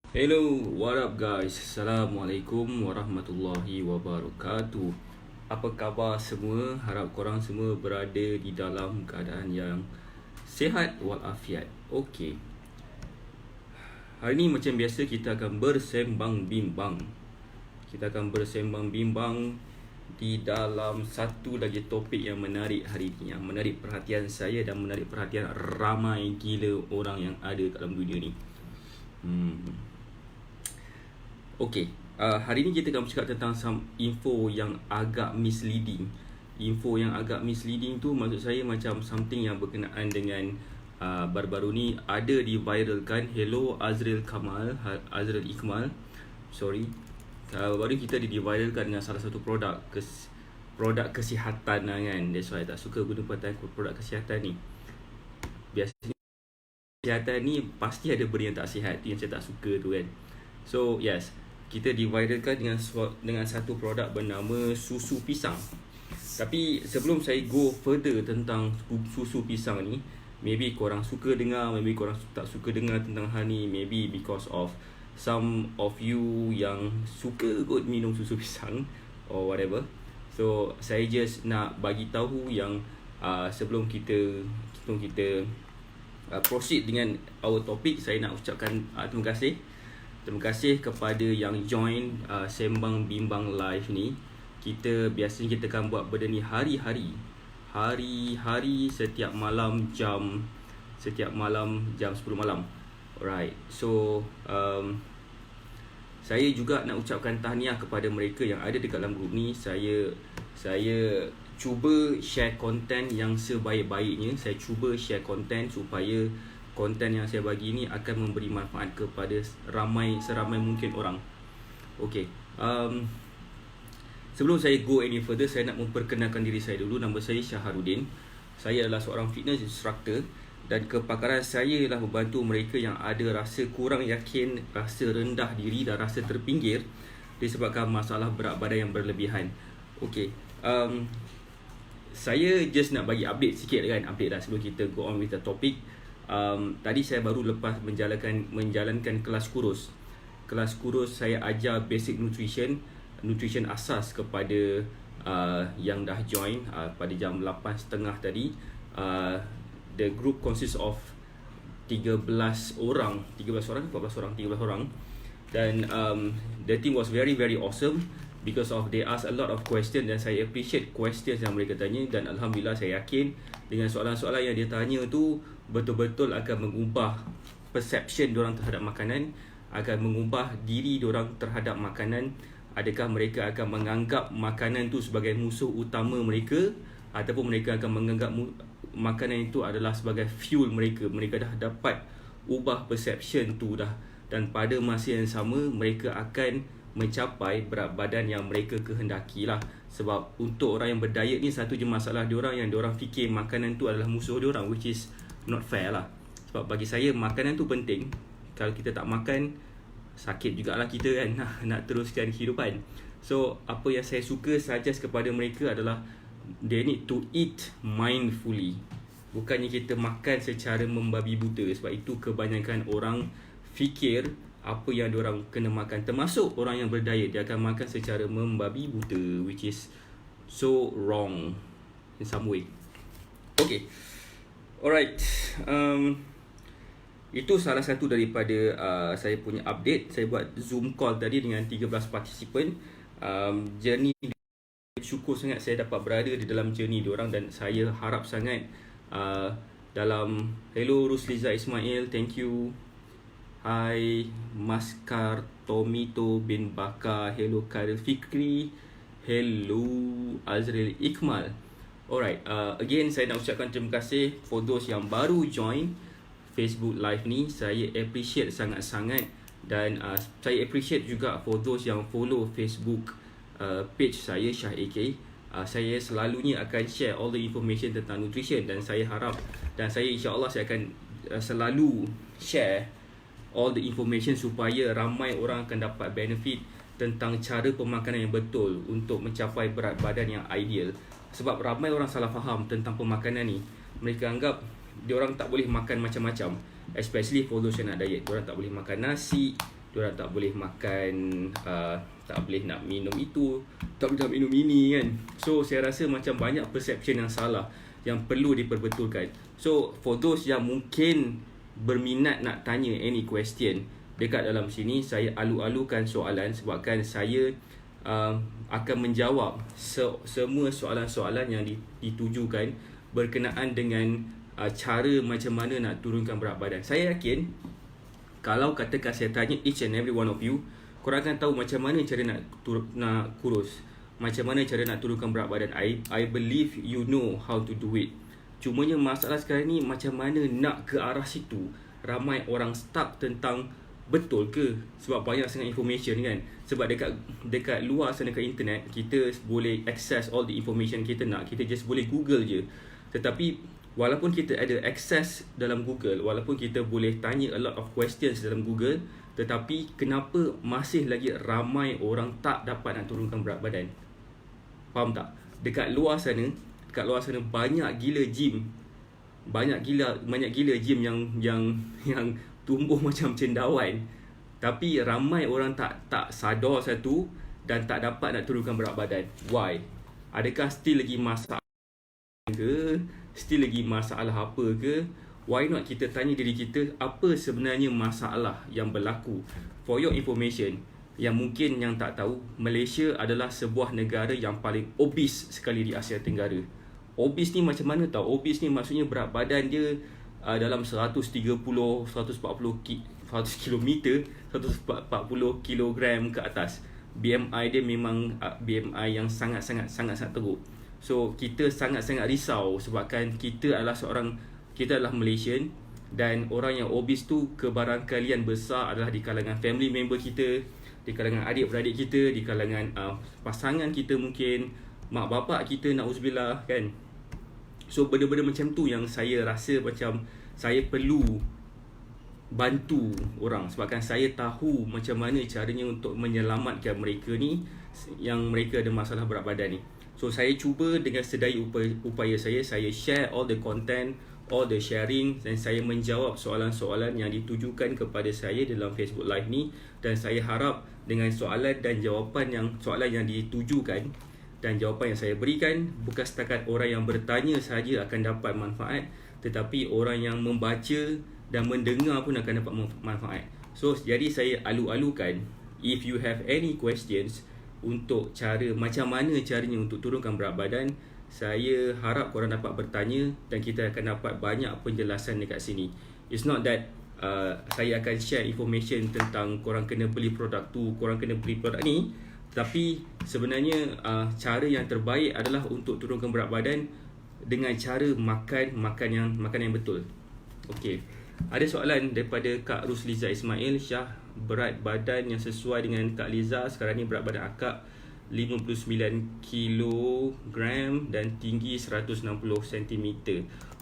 Hello, what up guys? Assalamualaikum warahmatullahi wabarakatuh. Apa khabar semua? Harap korang semua berada di dalam keadaan yang sihat walafiat. Okey. Hari ni macam biasa kita akan bersembang-bimbang. Kita akan bersembang-bimbang di dalam satu lagi topik yang menarik hari ni, yang menarik perhatian saya dan menarik perhatian ramai gila orang yang ada dalam dunia ni. Okey, hari ni kita akan bercakap tentang some info yang agak misleading. Info yang agak misleading tu maksud saya macam something yang berkenaan dengan baru-baru ni ada diviralkan. Hello Azril Ikmal. Sorry. Baru kita diviralkan dengan salah satu produk kesihatan lah kan. That's why tak suka guna perkataan produk kesihatan ni. Biasanya kesihatan ni pasti ada benda yang tak sihat, tu yang saya tak suka tu kan. So yes, kita diviralkan dengan satu produk bernama susu pisang. Tapi sebelum saya go further tentang susu pisang ni, maybe korang suka dengar, maybe korang tak suka dengar tentang hal ni. Maybe because of some of you yang suka kot minum susu pisang or whatever. So saya just nak bagi tahu yang sebelum kita proceed dengan our topic, saya nak ucapkan terima kasih. Terima kasih kepada yang join Sembang Bimbang Live ni. Biasanya kita akan buat benda ni hari-hari setiap malam jam 10 malam. Alright. So saya juga nak ucapkan tahniah kepada mereka yang ada dekat dalam grup ni. Saya cuba share konten yang sebaik-baiknya. Saya cuba share konten supaya konten yang saya bagi ni akan memberi manfaat kepada seramai mungkin orang. Okay. Sebelum saya go any further, saya nak memperkenalkan diri saya dulu. Nama saya Syaharudin. Saya adalah seorang fitness instructor dan kepakaran saya ialah membantu mereka yang ada rasa kurang yakin, rasa rendah diri dan rasa terpinggir disebabkan masalah berat badan yang berlebihan. Okay. Saya just nak bagi update sikit kan. Update dah sebelum kita go on with the topic. Tadi saya baru lepas menjalankan kelas kurus. Kelas kurus saya ajar basic nutrition asas kepada yang dah join pada jam 8.30 tadi. The group consists of 13 orang, 14 orang. Dan the team was very very awesome because of they ask a lot of questions dan saya appreciate questions yang mereka tanya. Dan Alhamdulillah saya yakin dengan soalan-soalan yang dia tanya tu betul-betul akan mengubah perception diorang terhadap makanan, akan mengubah diri diorang terhadap makanan. Adakah mereka akan menganggap makanan tu sebagai musuh utama mereka, ataupun mereka akan menganggap makanan itu adalah sebagai fuel mereka. Mereka dah dapat ubah perception tu dah, dan pada masa yang sama mereka akan mencapai berat badan yang mereka kehendaki lah. Sebab untuk orang yang berdiet ni, satu je masalah diorang yang diorang fikir makanan tu adalah musuh diorang, which is not fair lah. Sebab bagi saya makanan tu penting. Kalau kita tak makan, sakit jugalah kita kan. Nak teruskan kehidupan. So apa yang saya suka suggest kepada mereka adalah they need to eat mindfully. Bukannya kita makan secara membabi buta. Sebab itu kebanyakan orang fikir apa yang diorang kena makan. Termasuk orang yang berdiet, dia akan makan secara membabi buta, which is so wrong in some way. Okay. Alright. Itu salah satu daripada saya punya update. Saya buat Zoom call tadi dengan 13 partisipan. Journey, syukur sangat saya dapat berada di dalam journey diorang, dan saya harap sangat dalam hello Rusliza Ismail, thank you. Hai Maskar Tomito bin Bakar, hello Karil Fikri, hello Azril Ikmal. Alright, again saya nak ucapkan terima kasih for those yang baru join Facebook Live ni. Saya appreciate sangat-sangat. Dan saya appreciate juga for those yang follow Facebook page saya, Syah AK. Saya selalunya akan share all the information tentang nutrition, dan saya harap dan saya insyaAllah saya akan selalu share all the information supaya ramai orang akan dapat benefit tentang cara pemakanan yang betul untuk mencapai berat badan yang ideal. Sebab ramai orang salah faham tentang pemakanan ni. Mereka anggap diorang tak boleh makan macam-macam, especially for those yang nak diet. Diorang tak boleh makan nasi, diorang tak boleh makan, tak boleh nak minum itu, tak boleh nak minum ini kan. So saya rasa macam banyak perception yang salah yang perlu diperbetulkan. So for those yang mungkin berminat nak tanya any question dekat dalam sini, saya alu-alukan soalan sebabkan saya akan menjawab semua soalan-soalan yang ditujukan berkenaan dengan cara macam mana nak turunkan berat badan. Saya yakin kalau katakan saya tanya each and every one of you, korang akan tahu macam mana cara nak kurus, macam mana cara nak turunkan berat badan. I believe you know how to do it. Cumanya masalah sekarang ni macam mana nak ke arah situ. Ramai orang stuck tentang betul ke, sebab banyak sangat information kan. Sebab dekat luar sana, dekat internet, kita boleh access all the information kita nak. Kita just boleh Google je. Tetapi walaupun kita ada access dalam Google, walaupun kita boleh tanya a lot of questions dalam Google, tetapi kenapa masih lagi ramai orang tak dapat nak turunkan berat badan? Faham tak? Dekat luar sana banyak gila gym. Banyak gila gym yang tumbuh macam cendawan. Tapi ramai orang tak sadar satu dan tak dapat nak turunkan berat badan. Why? Adakah still lagi masalah ke? Still lagi masalah apa ke? Why not kita tanya diri kita, apa sebenarnya masalah yang berlaku? For your information, yang mungkin yang tak tahu, Malaysia adalah sebuah negara yang paling obese sekali di Asia Tenggara. Obese ni macam mana tau? Obese ni maksudnya berat badan dia dalam 130, 140 km, 140 kilogram ke atas. BMI dia memang BMI yang sangat-sangat teruk. So kita sangat-sangat risau sebabkan kita adalah Malaysian, dan orang yang obese tu kebarangkalian besar adalah di kalangan family member kita, di kalangan adik-beradik kita, di kalangan pasangan kita, mungkin mak bapak kita, na'udzubillah kan. So benda-benda macam tu yang saya rasa macam saya perlu bantu orang, sebabkan saya tahu macam mana caranya untuk menyelamatkan mereka ni yang mereka ada masalah berat badan ni. So saya cuba dengan sedaya upaya saya share all the content, all the sharing, dan saya menjawab soalan-soalan yang ditujukan kepada saya dalam Facebook Live ni. Dan saya harap dengan soalan yang ditujukan dan jawapan yang saya berikan, bukan setakat orang yang bertanya sahaja akan dapat manfaat, tetapi orang yang membaca dan mendengar pun akan dapat manfaat. So jadi saya alu-alukan, if you have any questions untuk macam mana caranya untuk turunkan berat badan, saya harap korang dapat bertanya dan kita akan dapat banyak penjelasan dekat sini. It's not that saya akan share information tentang korang kena beli produk tu, korang kena beli produk ni, tapi sebenarnya cara yang terbaik adalah untuk turunkan berat badan dengan cara makan yang betul. Okey. Ada soalan daripada Kak Rusliza Ismail, Syah, berat badan yang sesuai dengan Kak Liza sekarang ni berat badan akak 59 kilogram dan tinggi 160 cm.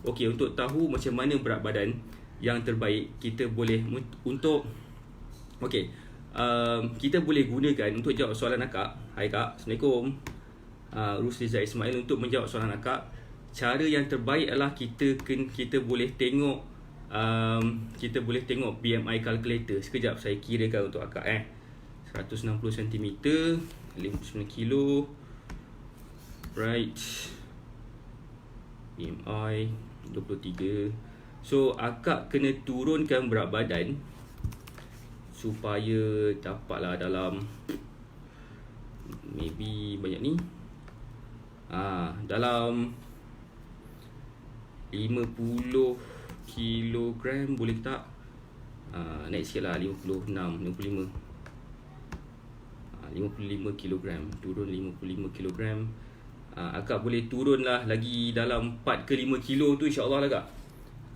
Okey, untuk tahu macam mana berat badan yang terbaik, kita boleh kita boleh gunakan untuk jawab soalan akak. Hai Kak, Assalamualaikum. Rusliza Ismail, untuk menjawab soalan akak, cara yang terbaik adalah kita boleh tengok BMI calculator. Sekejap saya kirakan untuk akak 160 cm, 59 kilo. Right. BMI 23. So akak kena turunkan berat badan supaya dapatlah dalam maybe banyak ni. Dalam 50 kilogram boleh tak? Naik sikit lah, 55 kilogram. Turun 55 kilogram. Akak boleh turun lah lagi dalam 4 ke 5 kilo tu, insyaAllah lah Kak.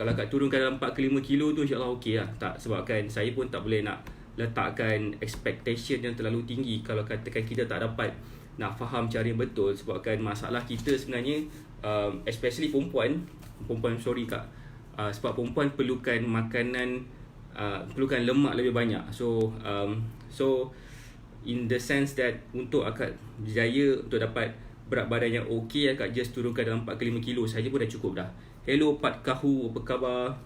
Kalau akak turunkan dalam 4 ke 5 kilo tu, insyaAllah okey lah. Tak, sebabkan saya pun tak boleh nak letakkan expectation yang terlalu tinggi kalau katakan kita tak dapat nak faham cara yang betul. Sebabkan masalah kita sebenarnya, especially perempuan, sorry Kak, sebab perempuan perlukan makanan, perlukan lemak lebih banyak. So in the sense that untuk akak berjaya untuk dapat berat badan yang okey, akak just turunkan dalam 4 ke 5 kilo saja pun dah cukup dah. Hello Pat Kahu, apa khabar?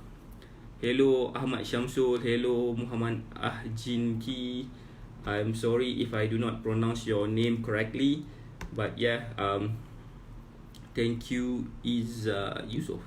Hello Ahmad Syamsul. Hello Muhammad Ahjinki. I'm sorry if I do not pronounce your name correctly, but yeah, thank you Yusof.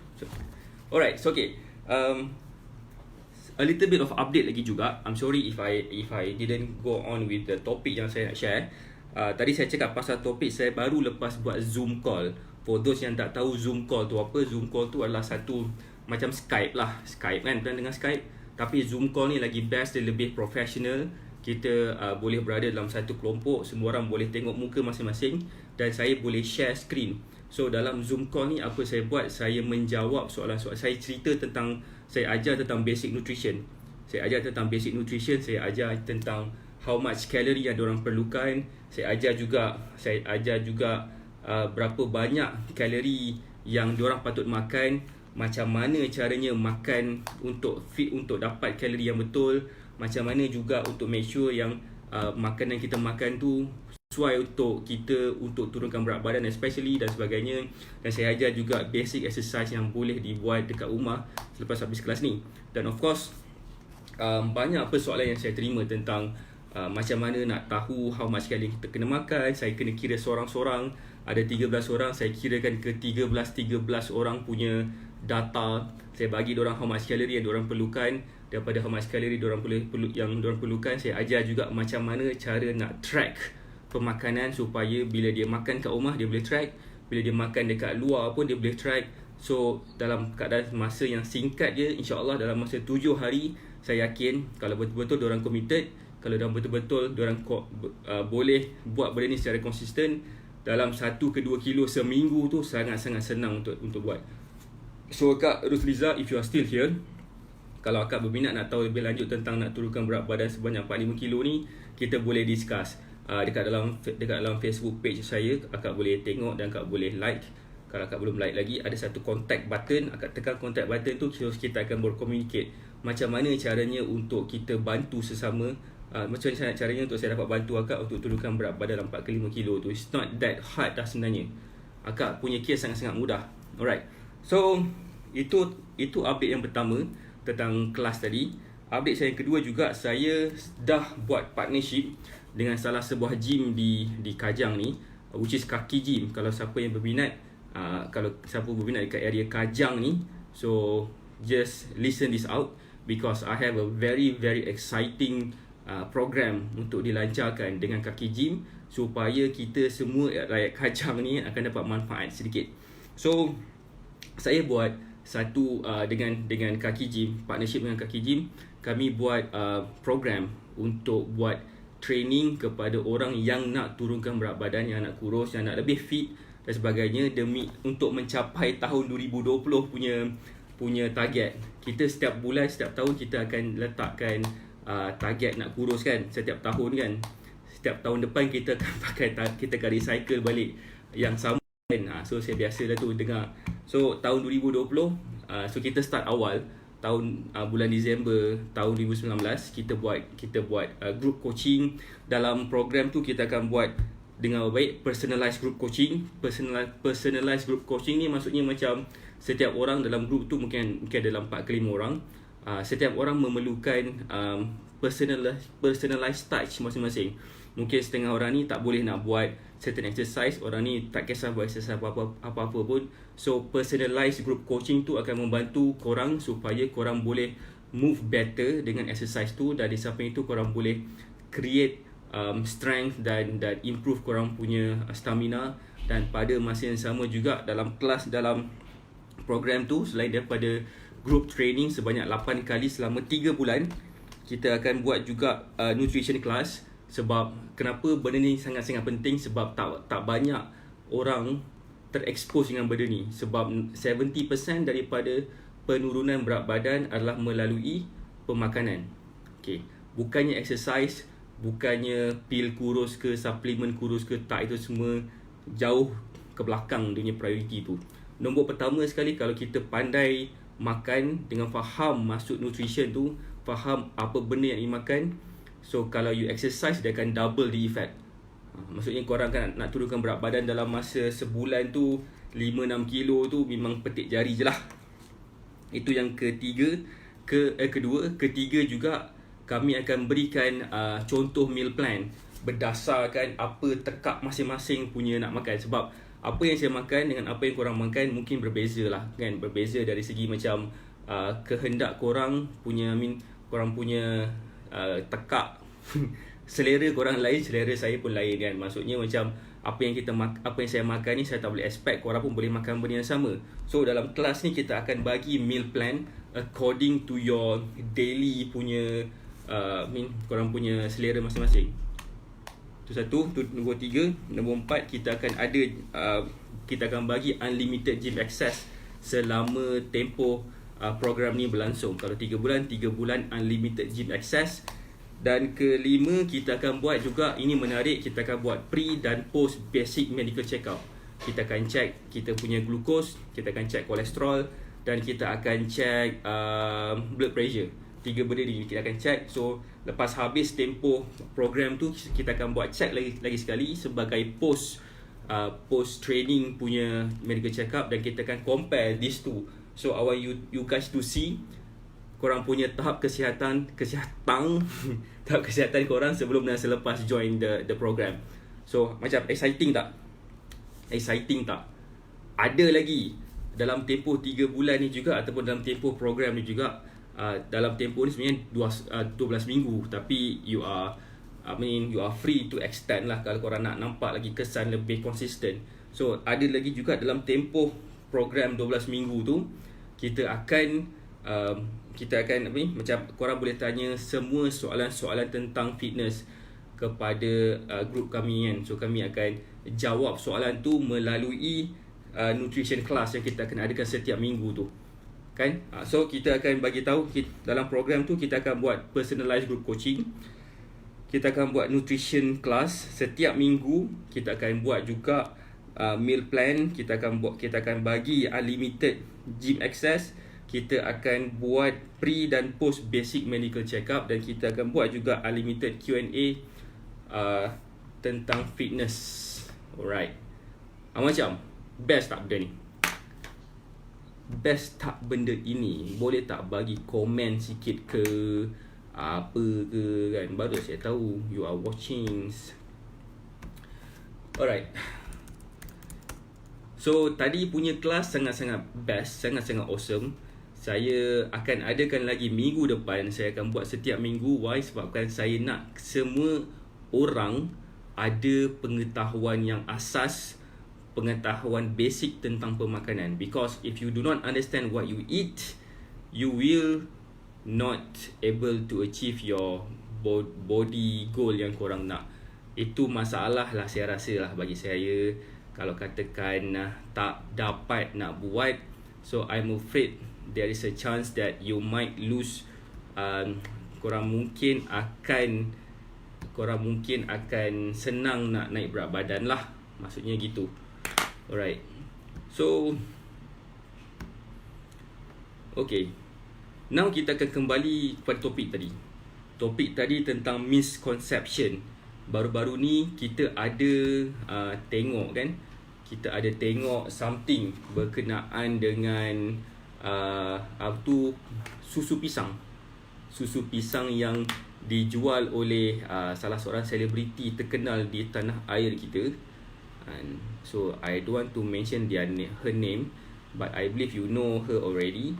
Alright, so okay. A little bit of update lagi juga. I'm sorry if I didn't go on with the topic yang saya nak share. Tadi saya cakap pasal topik, saya baru lepas buat Zoom call. For those yang tak tahu Zoom call tu apa, Zoom call tu adalah satu macam Skype lah. Skype kan, pernah dengar Skype? Tapi Zoom call ni lagi best, dia lebih professional. Kita boleh berada dalam satu kelompok, semua orang boleh tengok muka masing-masing, dan saya boleh share screen. So dalam Zoom call ni apa saya buat, saya menjawab soalan-soalan. Saya cerita tentang, saya ajar tentang basic nutrition. Saya ajar tentang basic nutrition, saya ajar tentang how much calorie yang diorang perlukan. Saya ajar juga berapa banyak kalori yang diorang patut makan, macam mana caranya makan untuk fit, untuk dapat kalori yang betul, macam mana juga untuk make sure yang makanan kita makan tu sesuai untuk kita, untuk turunkan berat badan especially dan sebagainya. Dan saya ajar juga basic exercise yang boleh dibuat dekat rumah selepas habis kelas ni. Dan of course banyak persoalan yang saya terima tentang macam mana nak tahu how much kalori kita kena makan. Saya kena kira seorang-seorang, ada 13 orang, saya kirakan ke 13 orang punya data. Saya bagi diorang how much kalori yang diorang perlukan. Daripada how much kalori yang diorang perlukan, saya ajar juga macam mana cara nak track pemakanan supaya bila dia makan kat rumah dia boleh track, bila dia makan dekat luar pun dia boleh track. So dalam keadaan masa yang singkat je, insyaAllah dalam masa 7 hari, saya yakin kalau betul-betul diorang committed, kalau diorang betul-betul diorang boleh buat benda ni secara konsisten, dalam 1 ke 2 kilo seminggu tu sangat-sangat senang untuk buat. So Kak Rusliza, if you are still here, kalau akak berminat nak tahu lebih lanjut tentang nak turunkan berat badan sebanyak 45 kilo ni, kita boleh discuss dekat dalam Facebook page saya. Akak boleh tengok dan akak boleh like. Kalau akak belum like lagi, ada satu contact button. Akak tekan contact button tu, kita akan berkomunikasi macam mana caranya untuk kita bantu sesama. Macam mana caranya untuk saya dapat bantu akak untuk turunkan berat badan 4 ke 5 kilo tu. It's not that hard dah sebenarnya. Akak punya case sangat-sangat mudah. Alright, so itu update yang pertama tentang kelas tadi. Update saya yang kedua juga, saya dah buat partnership dengan salah sebuah gym di Kajang ni, which is Kaki Gym. Kalau siapa yang berminat, dekat area Kajang ni, so just listen this out, because I have a very very exciting program untuk dilancarkan dengan Kaki Gym, supaya kita semua rakyat Kajang ni akan dapat manfaat sedikit. So saya buat satu dengan Kaki Gym, partnership dengan Kaki Gym, kami buat program untuk buat training kepada orang yang nak turunkan berat badan, yang nak kurus, yang nak lebih fit dan sebagainya, demi untuk mencapai tahun 2020 punya target. Kita setiap bulan, setiap tahun kita akan letakkan target nak kurus kan, setiap tahun kan. Setiap tahun depan kita akan recycle balik yang sama kan. So saya biasa dah tu dengar. So tahun 2020, so kita start awal tahun bulan Disember tahun 2019, kita buat group coaching. Dalam program tu kita akan buat dengan baik personalized group coaching. Personalized group coaching ni maksudnya macam setiap orang dalam group tu mungkin dalam 4 ke 5 orang. Setiap orang memerlukan personalized touch masing-masing. Mungkin setengah orang ni tak boleh nak buat certain exercise, orang ni tak kisah buat exercise apa-apa pun. So personalized group coaching tu akan membantu korang supaya korang boleh move better dengan exercise tu, dan di samping itu korang boleh create strength dan improve korang punya stamina. Dan pada masa yang sama juga dalam program tu, selain daripada group training sebanyak 8 kali selama 3 bulan, kita akan buat juga nutrition class. Sebab kenapa benda ni sangat-sangat penting, sebab tak banyak orang terekspos dengan benda ni. Sebab 70% daripada penurunan berat badan adalah melalui pemakanan. Okay. Bukannya exercise, bukannya pil kurus ke, suplemen kurus ke, tak, itu semua jauh ke belakang dia punya priority tu. Nombor pertama sekali, kalau kita pandai makan dengan faham maksud nutrition tu, faham apa benda yang dimakan, so kalau you exercise, dia akan double the effect. Maksudnya korang kan nak turunkan berat badan dalam masa sebulan tu 5-6 kilo tu memang petik jari je lah. Itu yang ketiga. Ketiga juga kami akan berikan contoh meal plan berdasarkan apa tekak masing-masing punya nak makan. Sebab apa yang saya makan dengan apa yang korang makan mungkin berbeza lah kan. Berbeza dari segi macam kehendak korang punya, korang punya tekak selera korang lain, selera saya pun lain kan. Maksudnya macam apa yang saya makan ni saya tak boleh expect korang pun boleh makan benda yang sama. So dalam kelas ni kita akan bagi meal plan according to your daily punya korang punya selera masing-masing. Tu satu. Tu nombor 3. Nombor 4, kita akan ada kita akan bagi unlimited gym access selama tempoh program ni berlangsung. Kalau 3 bulan unlimited gym access. Dan kelima, kita akan buat juga, ini menarik, kita akan buat pre dan post basic medical check-up. Kita akan check kita punya glukos, kita akan check kolesterol, dan kita akan check blood pressure. 3 benda ni kita akan check. So lepas habis tempoh program tu, kita akan buat check lagi sekali sebagai post training punya medical check-up, dan kita akan compare these two. So I want you guys to see korang punya tahap kesihatan tahap kesihatan korang sebelum dan selepas join the program. So macam exciting tak? Ada lagi dalam tempoh 3 bulan ni juga, ataupun dalam tempoh program ni juga, dalam tempoh ni sebenarnya 12 minggu, tapi you are free to extend lah kalau korang nak nampak lagi kesan lebih konsisten. So ada lagi juga dalam tempoh program 12 minggu tu, kita akan macam korang boleh tanya semua soalan-soalan tentang fitness kepada grup kami kan. So kami akan jawab soalan tu melalui nutrition class yang kita akan adakan setiap minggu tu kan. So kita akan bagi tahu dalam program tu kita akan buat personalized group coaching, kita akan buat nutrition class setiap minggu, kita akan buat juga meal plan, kita akan bagi unlimited gym access, kita akan buat pre dan post basic medical check-up, dan kita akan buat juga unlimited Q&A tentang fitness. Alright. Macam best tak benda ni? Best tak benda ini? Boleh tak bagi komen sikit ke apa ke kan, baru saya tahu you are watching. Alright. So tadi punya kelas sangat-sangat best, sangat-sangat awesome. Saya akan adakan lagi minggu depan. Saya akan buat setiap minggu. Why? Sebabkan saya nak semua orang ada pengetahuan yang asas, pengetahuan basic tentang pemakanan. Because if you do not understand what you eat, you will not able to achieve your body goal yang korang nak. Itu masalah lah saya rasa lah bagi saya. Kalau katakan tak dapat nak buat, so I'm afraid there is a chance that you might lose. Korang mungkin akan senang nak naik berat badan lah, maksudnya gitu. Alright. So okay, now kita akan kembali kepada topik tadi tentang misconception. Baru-baru ni kita ada tengok kan, kita ada tengok something berkenaan dengan susu pisang yang dijual oleh salah seorang selebriti terkenal di tanah air kita. And so I don't want to mention her name, but I believe you know her already.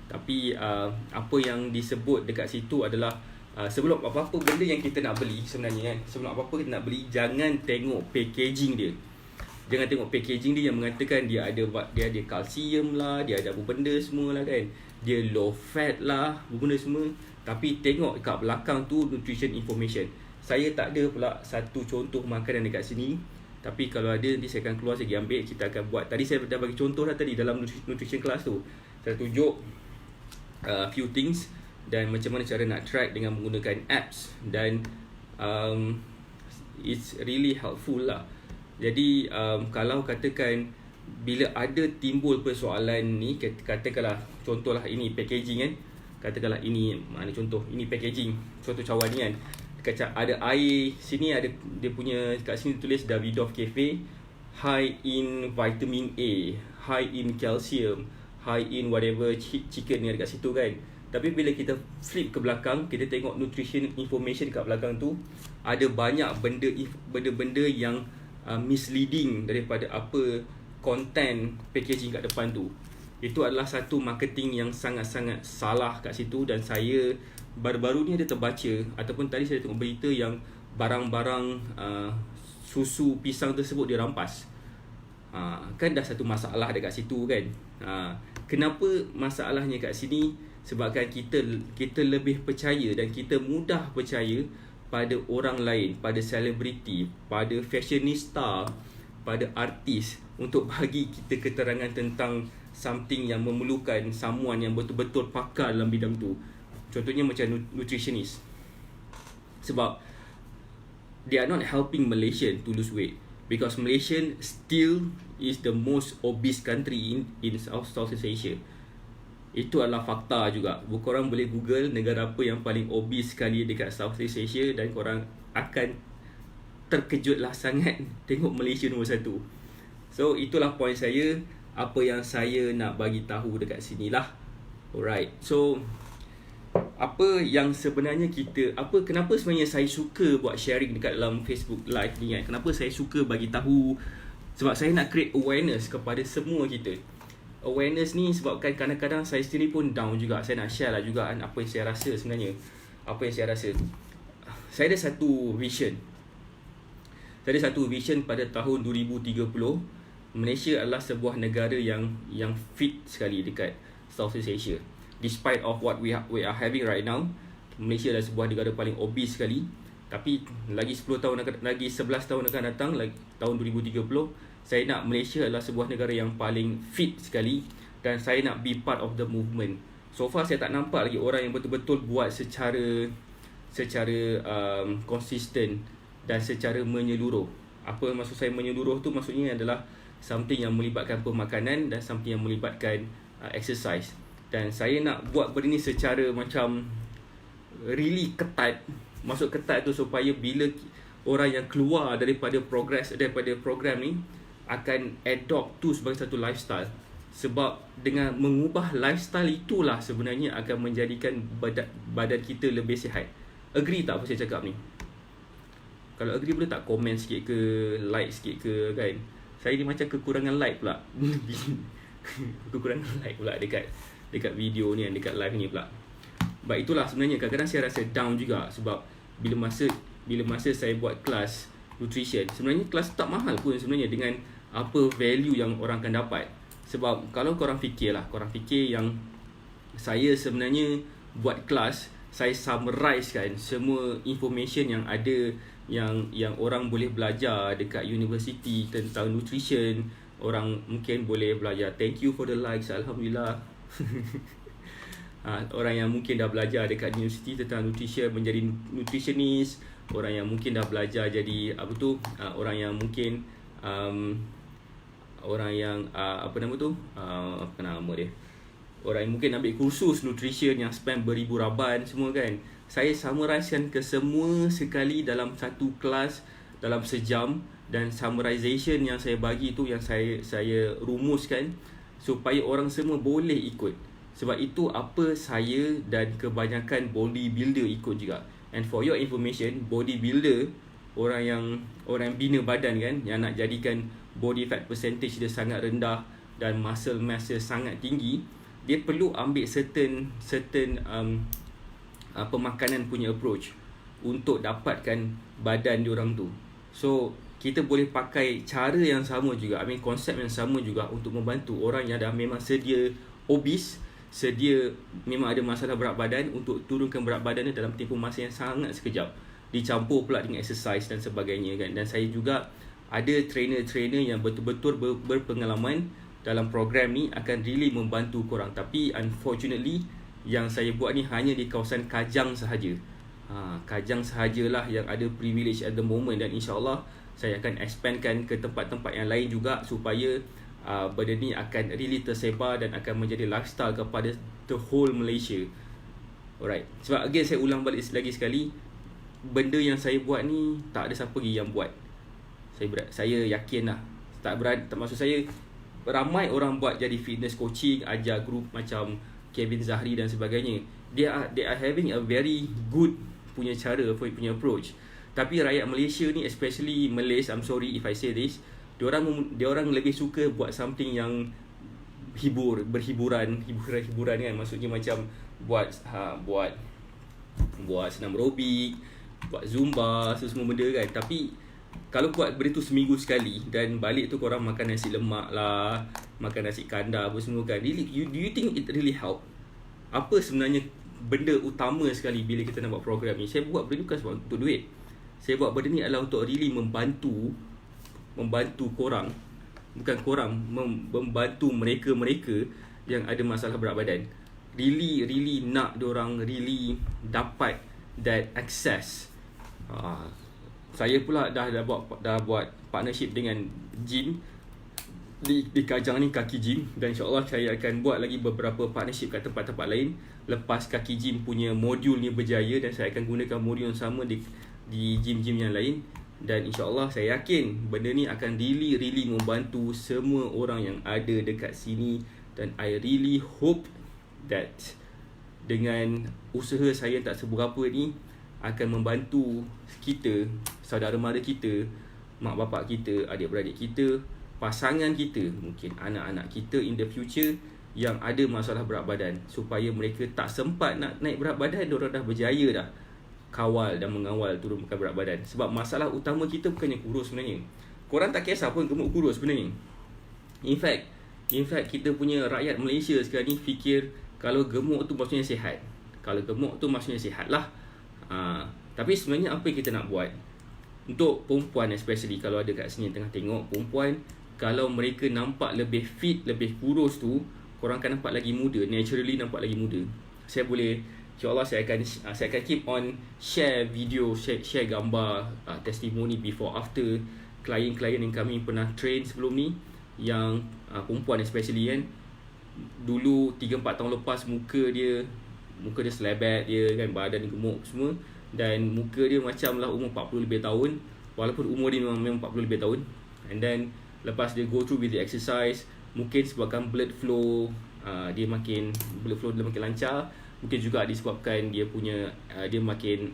Tapi apa yang disebut dekat situ adalah sebelum apa-apa benda yang kita nak beli sebenarnya kan, sebelum apa-apa kita nak beli, jangan tengok packaging dia. Jangan tengok packaging dia yang mengatakan dia ada kalsium lah, dia ada apa benda semua lah kan, dia low fat lah, benda semua. Tapi tengok kat belakang tu nutrition information. Saya tak ada pula satu contoh makanan dekat sini, tapi kalau ada nanti saya akan keluar, saya pergi ambil, kita akan buat. Tadi saya dah bagi contoh dah tadi dalam nutrition class tu. Saya tunjuk few things dan macam mana cara nak track dengan menggunakan apps, dan it's really helpful lah. Jadi kalau katakan bila ada timbul persoalan ni, katakanlah contohlah ini packaging kan, katakanlah ini mana contoh, ini packaging contoh cawan ni kan, dekat ada air sini, ada dia punya kat sini tulis Davidoff Cafe, high in vitamin A, high in calcium, high in whatever chicken ni dekat situ kan. Tapi bila kita flip ke belakang, kita tengok nutrition information kat belakang tu, ada banyak benda-benda yang misleading daripada apa content packaging kat depan tu. Itu adalah satu marketing yang sangat-sangat salah kat situ. Dan saya baru-baru ni ada terbaca, ataupun tadi saya tengok berita yang barang-barang susu pisang tersebut dirampas. Kan dah satu masalah dekat situ kan. Kenapa masalahnya kat sini? Sebabkan kita lebih percaya dan kita mudah percaya pada orang lain, pada selebriti, pada fashionista, pada artis untuk bagi kita keterangan tentang something yang memerlukan someone yang betul-betul pakar dalam bidang tu. Contohnya macam nutritionist. Sebab they are not helping Malaysian to lose weight, because Malaysia still is the most obese country in Southeast Asia. Itu adalah fakta juga. Korang boleh Google negara apa yang paling obese sekali dekat Southeast Asia, dan korang akan terkejutlah sangat tengok Malaysia nombor 1. So itulah point saya, apa yang saya nak bagi tahu dekat sini lah. Alright. So apa yang sebenarnya kenapa sebenarnya saya suka buat sharing dekat dalam Facebook Live ni kan? Kenapa saya suka bagi tahu? Sebab saya nak create awareness kepada semua kita. Awareness ni sebabkan kadang-kadang saya sendiri pun down juga. Saya nak share lah juga kan apa yang saya rasa sebenarnya. Apa yang saya rasa. Saya ada satu vision. Pada tahun 2030, Malaysia adalah sebuah negara yang fit sekali dekat Southeast Asia. Despite of what we are having right now, Malaysia adalah sebuah negara paling obese sekali. Tapi lagi 11 tahun akan datang, tahun 2030, saya nak Malaysia adalah sebuah negara yang paling fit sekali, dan saya nak be part of the movement. So far saya tak nampak lagi orang yang betul-betul buat secara konsisten dan secara menyeluruh. Apa maksud saya menyeluruh tu? Maksudnya adalah something yang melibatkan pemakanan dan something yang melibatkan exercise. Dan saya nak buat benda ni secara macam really ketat. Maksud ketat tu supaya bila orang yang keluar daripada program ni akan adopt tu sebagai satu lifestyle. Sebab dengan mengubah lifestyle itulah sebenarnya akan menjadikan badan kita lebih sihat. Agree tak apa saya cakap ni? Kalau agree boleh tak komen sikit ke, like sikit ke kan? Saya ni macam kekurangan like pula. Kekurangan like pula dekat video ni, dekat live ni pula. Baik, itulah sebenarnya kadang-kadang saya rasa down juga. Sebab bila masa saya buat kelas nutrition, sebenarnya kelas tak mahal pun sebenarnya dengan apa value yang orang akan dapat. Sebab kalau korang fikir yang saya sebenarnya buat kelas, saya summarize kan semua information yang ada, yang orang boleh belajar dekat universiti tentang nutrition. Orang mungkin boleh belajar thank you for the likes, alhamdulillah. Orang yang mungkin dah belajar dekat universiti tentang nutrition menjadi nutritionist, orang yang mungkin dah belajar jadi orang yang mungkin orang yang orang yang mungkin ambil kursus nutrition yang spend beribu raban semua kan. Saya summarizekan ke semua sekali dalam satu kelas dalam sejam, dan summarization yang saya bagi tu yang saya rumuskan supaya orang semua boleh ikut. Sebab itu apa saya dan kebanyakan bodybuilder ikut juga. And for your information, bodybuilder, orang yang bina badan kan, yang nak jadikan body fat percentage dia sangat rendah dan muscle mass dia sangat tinggi, dia perlu ambil certain pemakanan punya approach untuk dapatkan badan diorang tu. So kita boleh pakai cara yang sama juga, konsep yang sama juga untuk membantu orang yang dah memang sedia obese, memang ada masalah berat badan, untuk turunkan berat badan dalam tempoh masa yang sangat sekejap, dicampur pula dengan exercise dan sebagainya kan. Dan saya juga ada trainer-trainer yang betul-betul berpengalaman dalam program ni, akan really membantu korang. Tapi unfortunately yang saya buat ni hanya di kawasan Kajang sahaja. Kajang sahajalah yang ada privilege at the moment, dan insyaAllah saya akan expandkan ke tempat-tempat yang lain juga supaya benda ni akan really tersebar dan akan menjadi lifestyle kepada the whole Malaysia. Alright. Sebab again saya ulang balik lagi sekali, benda yang saya buat ni tak ada siapa lagi yang buat. Saya yakin lah. Maksud saya ramai orang buat jadi fitness coaching, ajar group macam Kevin Zahri dan sebagainya. they are having a very good punya cara, punya approach. Tapi rakyat Malaysia ni, especially Malays, I'm sorry if I say this, diorang lebih suka buat something yang berhiburan kan. Maksudnya macam buat senam aerobik, buat zumba, semua benda kan. Tapi kalau buat benda tu seminggu sekali dan balik tu korang makan nasi lemak lah, makan nasi kandar apa semua kan, really, do you think it really help? Apa sebenarnya benda utama sekali bila kita nak buat program ni? Saya buat benda ni bukan sebab untuk duit. Saya buat benda ni adalah untuk really membantu korang, bukan korang, membantu mereka yang ada masalah berat badan. Really nak diorang really dapat that access. Saya pula dah buat partnership dengan gym di Kajang ni, Kaki Gym, dan insyaAllah saya akan buat lagi beberapa partnership kat tempat-tempat lain lepas Kaki Gym punya modul ni berjaya, dan saya akan gunakan modul yang sama di gym-gym yang lain. Dan insyaAllah saya yakin benda ni akan really membantu semua orang yang ada dekat sini. Dan I really hope that dengan usaha saya tak seberapa ni akan membantu kita, saudara mara kita, mak bapak kita, adik-beradik kita, pasangan kita, mungkin anak-anak kita in the future yang ada masalah berat badan, supaya mereka tak sempat nak naik berat badan, diorang dah berjaya dah kawal dan mengawal turunkan berat badan. Sebab masalah utama kita bukannya kurus sebenarnya. Korang tak kisah pun gemuk kurus sebenarnya. In fact kita punya rakyat Malaysia sekarang ni fikir kalau gemuk tu maksudnya sihat. Kalau gemuk tu maksudnya sihat lah. Tapi sebenarnya apa yang kita nak buat? Untuk perempuan especially, kalau ada kat sini tengah tengok, perempuan kalau mereka nampak lebih fit, lebih kurus tu, korang akan nampak lagi muda, naturally nampak lagi muda. InsyaAllah saya akan keep on share video, share gambar, testimoni before after klien-klien yang kami pernah train sebelum ni, yang perempuan especially kan. Dulu 3-4 tahun lepas muka dia selebat dia kan, badan gemuk semua, dan muka dia macam lah umur 40 lebih tahun, walaupun umur dia memang 40 lebih tahun. And then lepas dia go through with the exercise, mungkin sebabkan blood flow dia makin lancar. Mungkin juga disebabkan dia makin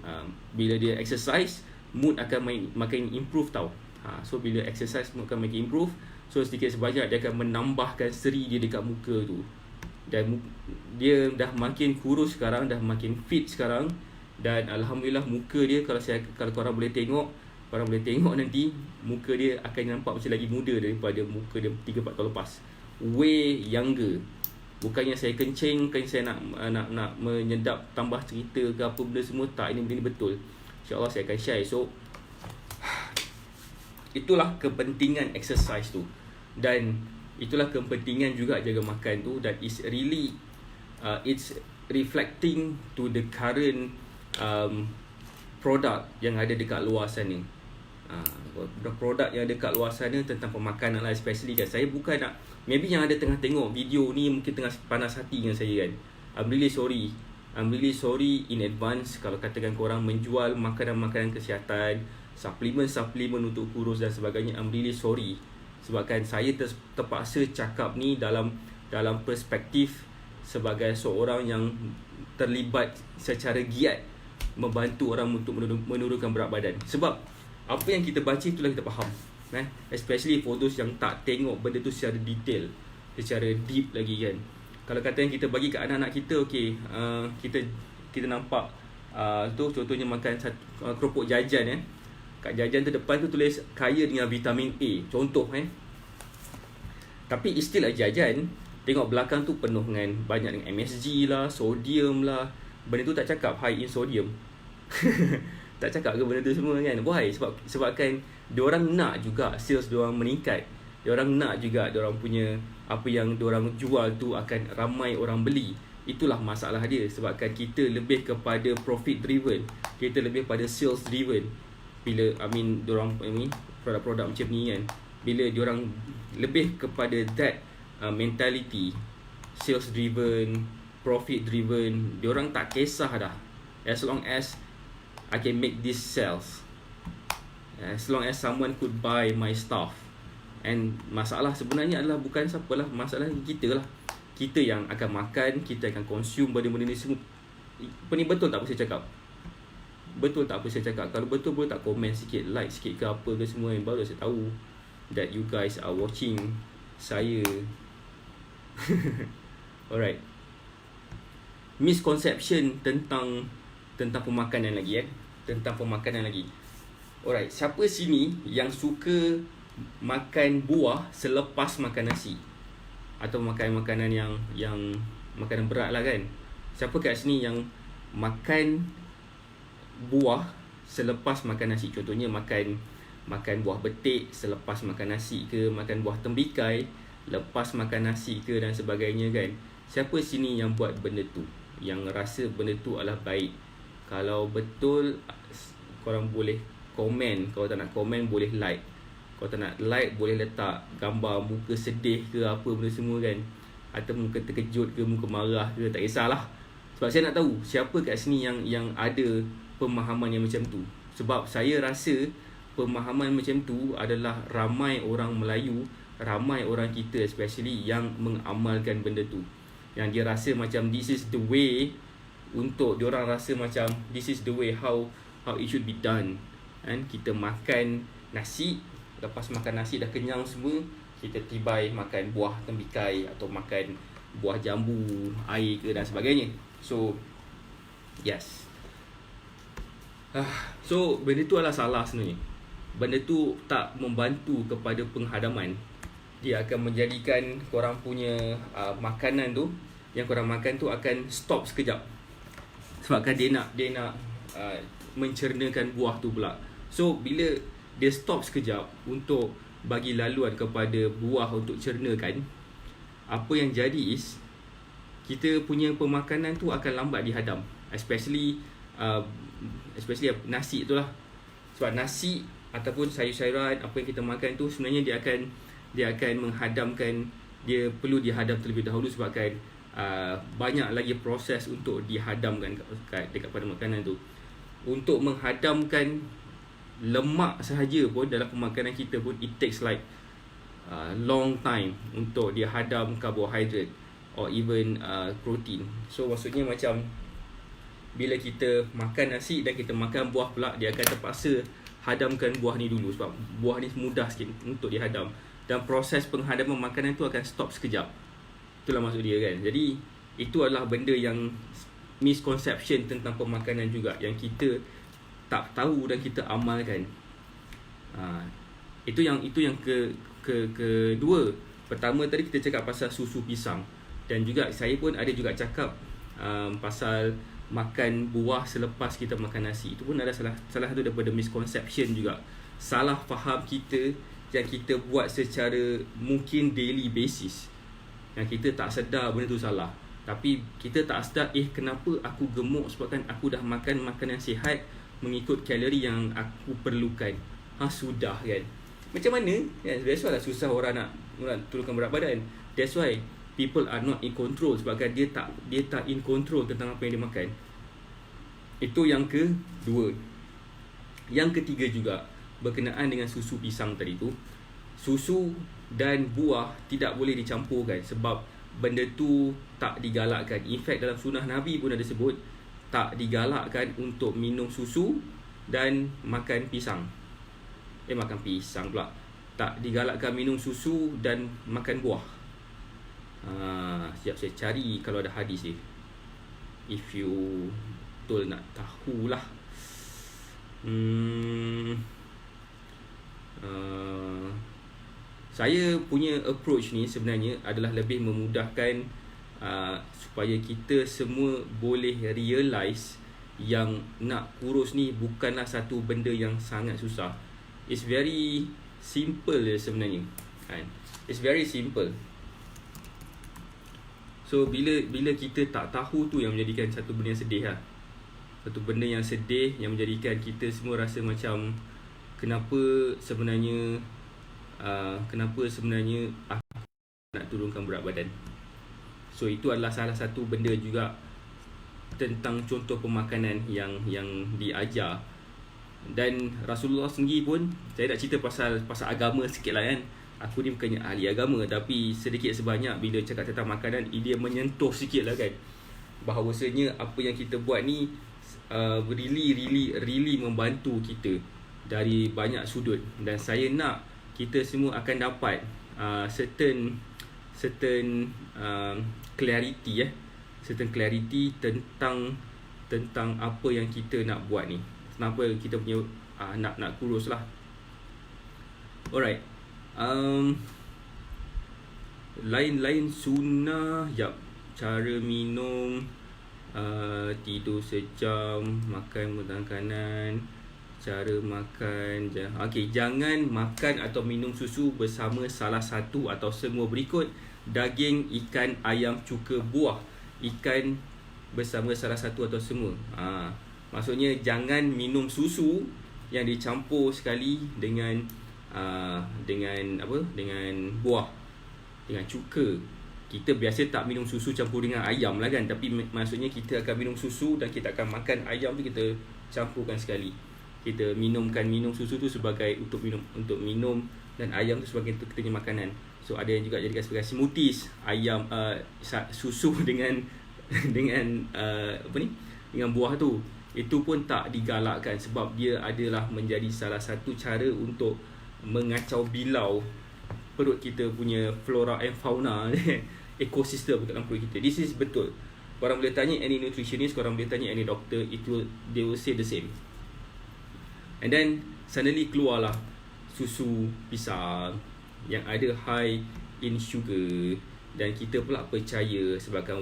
bila dia exercise, mood akan makin improve tau. So bila exercise, mood akan makin improve. So sedikit sebanyak dia akan menambahkan seri dia dekat muka tu. Dan dia dah makin kurus sekarang, dah makin fit sekarang. Dan alhamdulillah muka dia, kalau korang boleh tengok nanti, muka dia akan nampak macam lagi muda daripada muka dia 3-4 tahun lepas. Way younger. Bukannya saya kencing, bukannya saya nak menyedap tambah cerita ke apa benda semua, tak, ini benda ni betul. InsyaAllah saya akan share. So itulah kepentingan exercise tu, dan itulah kepentingan juga jaga makan tu. Dan it's really it's reflecting to the current produk yang ada dekat luar sana. Produk yang ada dekat luar sana tentang pemakanan lah, especially kan. Saya bukan nak, maybe yang ada tengah tengok video ni mungkin tengah panas hati dengan saya kan. I'm really sorry in advance kalau katakan korang menjual makanan-makanan kesihatan, suplemen untuk kurus dan sebagainya. I'm really sorry, sebabkan saya terpaksa cakap ni dalam perspektif sebagai seorang yang terlibat secara giat membantu orang untuk menurunkan berat badan. Sebab apa yang kita baca itulah kita faham, kan? Especially for those yang tak tengok benda tu secara detail, secara deep lagi kan. Kalau kata yang kita bagi kat anak-anak kita, okay, kita nampak tu contohnya makan keropok jajan kat jajan tu depan tu tulis kaya dengan vitamin A, contoh tapi still lah jajan. Tengok belakang tu penuh dengan banyak dengan MSG lah, sodium lah. Benda tu tak cakap high in sodium. Tak cakap ke benda tu semua kan? Why? Sebabkan diorang nak juga sales diorang meningkat. Diorang nak juga diorang punya apa yang diorang jual tu akan ramai orang beli. Itulah masalah dia. Sebabkan kita lebih kepada profit driven, kita lebih pada sales driven. Bila diorang produk-produk macam ni kan, bila diorang lebih kepada that mentality, sales driven, profit driven, diorang tak kisah dah. As long as I can make this sales, as long as someone could buy my stuff. And masalah sebenarnya adalah bukan siapalah, masalah kita lah. Kita yang akan makan, kita akan consume benda-benda ni semua. Apa ni, betul tak apa saya cakap? Betul tak apa saya cakap? Kalau betul boleh tak komen sikit, like sikit ke apa ke semua, baru saya tahu that you guys are watching saya. Alright. Misconception tentang pemakanan lagi Tentang pemakanan lagi. Alright, siapa sini yang suka makan buah selepas makan nasi? Atau makan makanan yang makanan berat lah kan? Siapa kat sini yang makan buah selepas makan nasi? Contohnya makan buah betik selepas makan nasi ke, makan buah tembikai lepas makan nasi ke dan sebagainya kan? Siapa sini yang buat benda tu? Yang rasa benda tu adalah baik? Kalau betul, korang boleh komen. Kalau tak nak komen, boleh like. Kalau tak nak like, boleh letak gambar muka sedih ke apa benda semua kan, atau muka terkejut ke, muka marah ke, tak kisahlah. Sebab saya nak tahu siapa kat sini yang ada pemahaman yang macam tu. Sebab saya rasa pemahaman macam tu adalah ramai orang Melayu, ramai orang kita especially yang mengamalkan benda tu. Yang dia rasa macam this is the way, untuk diorang rasa macam this is the way how it should be done. Kan, kita makan nasi, lepas makan nasi dah kenyang semua, kita tibai makan buah tembikai atau makan buah jambu, air ke dan sebagainya. So yes. So benda tu adalah salah sebenarnya. Benda tu tak membantu kepada penghadaman. Dia akan menjadikan korang punya makanan tu, yang korang makan tu akan stop sekejap. Sebabkan dia nak mencernakan buah tu pula. So bila dia stop sekejap untuk bagi laluan kepada buah untuk cernakan, apa yang jadi is kita punya pemakanan tu akan lambat dihadam. Especially nasi tu lah. Sebab nasi ataupun sayur-sayuran apa yang kita makan tu sebenarnya dia akan menghadamkan, dia perlu dihadam terlebih dahulu sebabkan banyak lagi proses untuk dihadamkan dekat pada makanan tu. Untuk menghadamkan lemak sahaja pun dalam pemakanan kita pun it takes like long time untuk dia hadam karbohidrat or even protein. So maksudnya macam bila kita makan nasi dan kita makan buah pula, dia akan terpaksa hadamkan buah ni dulu sebab buah ni mudah sikit untuk dihadam, dan proses penghadaman makanan tu akan stop sekejap. Itulah maksud dia kan. Jadi itu adalah benda yang misconception tentang pemakanan juga, yang kita tak tahu dan kita amalkan. Itu yang kedua. Pertama tadi kita cakap pasal susu pisang, dan juga saya pun ada juga cakap pasal makan buah selepas kita makan nasi. Itu pun ada salah satu daripada misconception juga. Salah faham kita yang kita buat secara mungkin daily basis, yang kita tak sedar benda tu salah. Tapi kita tak sedar, kenapa aku gemuk sebabkan aku dah makan makanan sihat mengikut kalori yang aku perlukan. Sudah kan. Macam mana? That's why lah susah orang nak turunkan berat badan. That's why people are not in control, sebabkan dia tak in control tentang apa yang dia makan. Itu yang kedua. Yang ketiga juga berkenaan dengan susu pisang tadi tu. Susu dan buah tidak boleh dicampurkan sebab benda tu tak digalakkan. In fact dalam sunnah Nabi pun ada sebut tak digalakkan untuk minum susu dan makan pisang. Makan pisang pula. Tak digalakkan minum susu dan makan buah. Siap saya cari kalau ada hadis ni. If you betul nak tahulah. Saya punya approach ni sebenarnya adalah lebih memudahkan supaya kita semua boleh realise yang nak kurus ni bukanlah satu benda yang sangat susah. It's very simple sebenarnya kan? It's very simple. So bila kita tak tahu tu yang menjadikan satu benda yang sedih lah. Satu benda yang sedih yang menjadikan kita semua rasa macam kenapa sebenarnya aku nak turunkan berat badan. So itu adalah salah satu benda juga tentang contoh pemakanan yang diajar. Dan Rasulullah sendiri pun, saya nak cerita pasal agama sikit lah kan. Aku ni bukannya ahli agama, tapi sedikit sebanyak bila cakap tentang makanan, dia menyentuh sikit lah kan. bahawasanya apa yang kita buat ni really membantu kita dari banyak sudut, dan saya nak kita semua akan dapat certain clarity certain clarity tentang apa yang kita nak buat ni, kenapa kita punya nak kurus lah. Alright, lain sunnah, cara minum, tidur sejam, makan makanan, cara makan. Okey, jangan makan atau minum susu bersama salah satu atau semua berikut: daging, ikan, ayam, cuka, buah. Ikan bersama salah satu atau semua. Maksudnya jangan minum susu yang dicampur sekali dengan buah, dengan cuka. Kita biasa tak minum susu campur dengan ayam lah kan, tapi maksudnya kita akan minum susu dan kita akan makan ayam tu, kita campurkan sekali. Kita minum susu tu sebagai untuk minum, dan ayam tu sebagai untuk kita punya makanan. So ada yang juga jadikan sebagai smoothies, ayam susu dengan dengan buah tu. Itu pun tak digalakkan sebab dia adalah menjadi salah satu cara untuk mengacau bilau perut kita punya flora and fauna, ekosistem dalam perut kita. This is betul. Korang boleh tanya any nutritionist, korang boleh tanya any doctor, they will say the same. And then suddenly keluarlah susu pisang yang ada high in sugar, dan kita pula percaya sebabkan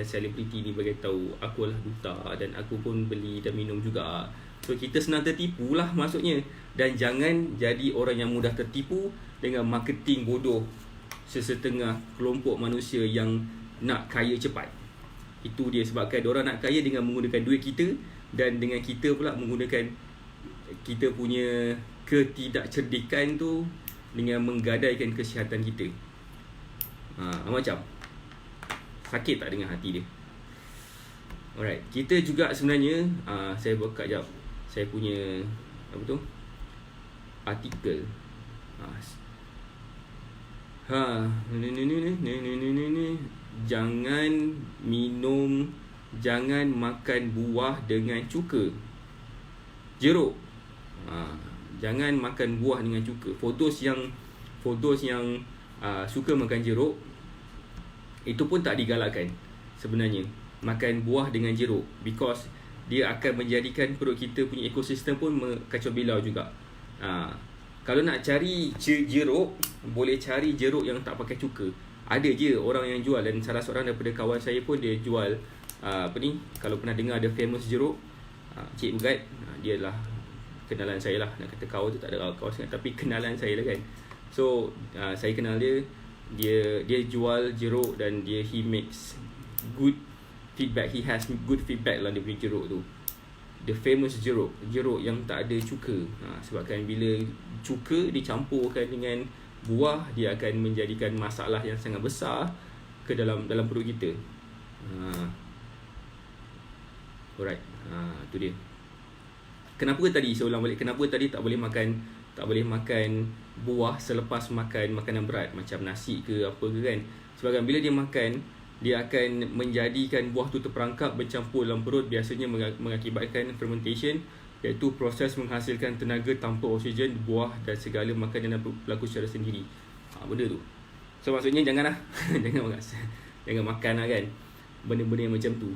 selebriti ni beritahu aku lah duta dan aku pun beli dan minum juga. So kita senang tertipu lah maksudnya. Dan jangan jadi orang yang mudah tertipu dengan marketing bodoh sesetengah kelompok manusia yang nak kaya cepat. Itu dia, sebabkan diorang nak kaya dengan menggunakan duit kita, dan dengan kita pula menggunakan kita punya ketidakcerdikan tu dengan menggadaikan kesihatan kita. Macam sakit tak dengan hati dia. Alright, kita juga sebenarnya saya buka jap saya punya artikel. Jangan makan buah dengan cuka, jeruk. Jangan makan buah dengan cuka. For those yang suka makan jeruk, itu pun tak digalakkan sebenarnya makan buah dengan jeruk, because dia akan menjadikan perut kita punya ekosistem pun kacau bilau juga. Kalau nak cari jeruk, boleh cari jeruk yang tak pakai cuka. Ada je orang yang jual, dan salah seorang daripada kawan saya pun dia jual kalau pernah dengar ada famous jeruk, Cik Ugat, dia lah kenalan saya lah. Nak kata kawan tu tak ada kawan sangat, tapi kenalan saya lah kan. So saya kenal dia jual jeruk, dan he makes good feedback. He has good feedback lah dia punya jeruk tu. The famous jeruk yang tak ada cuka. Sebabkan bila cuka dicampurkan dengan buah, dia akan menjadikan masalah yang sangat besar ke dalam perut kita. Alright, tu dia. Kenapa tadi saya ulang balik, kenapa tadi tak boleh makan buah selepas makan makanan berat macam nasi ke apa ke kan? Sebab bila dia makan, dia akan menjadikan buah tu terperangkap, bercampur dalam perut, biasanya mengakibatkan fermentation, iaitu proses menghasilkan tenaga tanpa oksigen. Buah dan segala makanan berlaku secara sendiri. Benda tu. So maksudnya janganlah jangan makan lah kan benda-benda yang macam tu.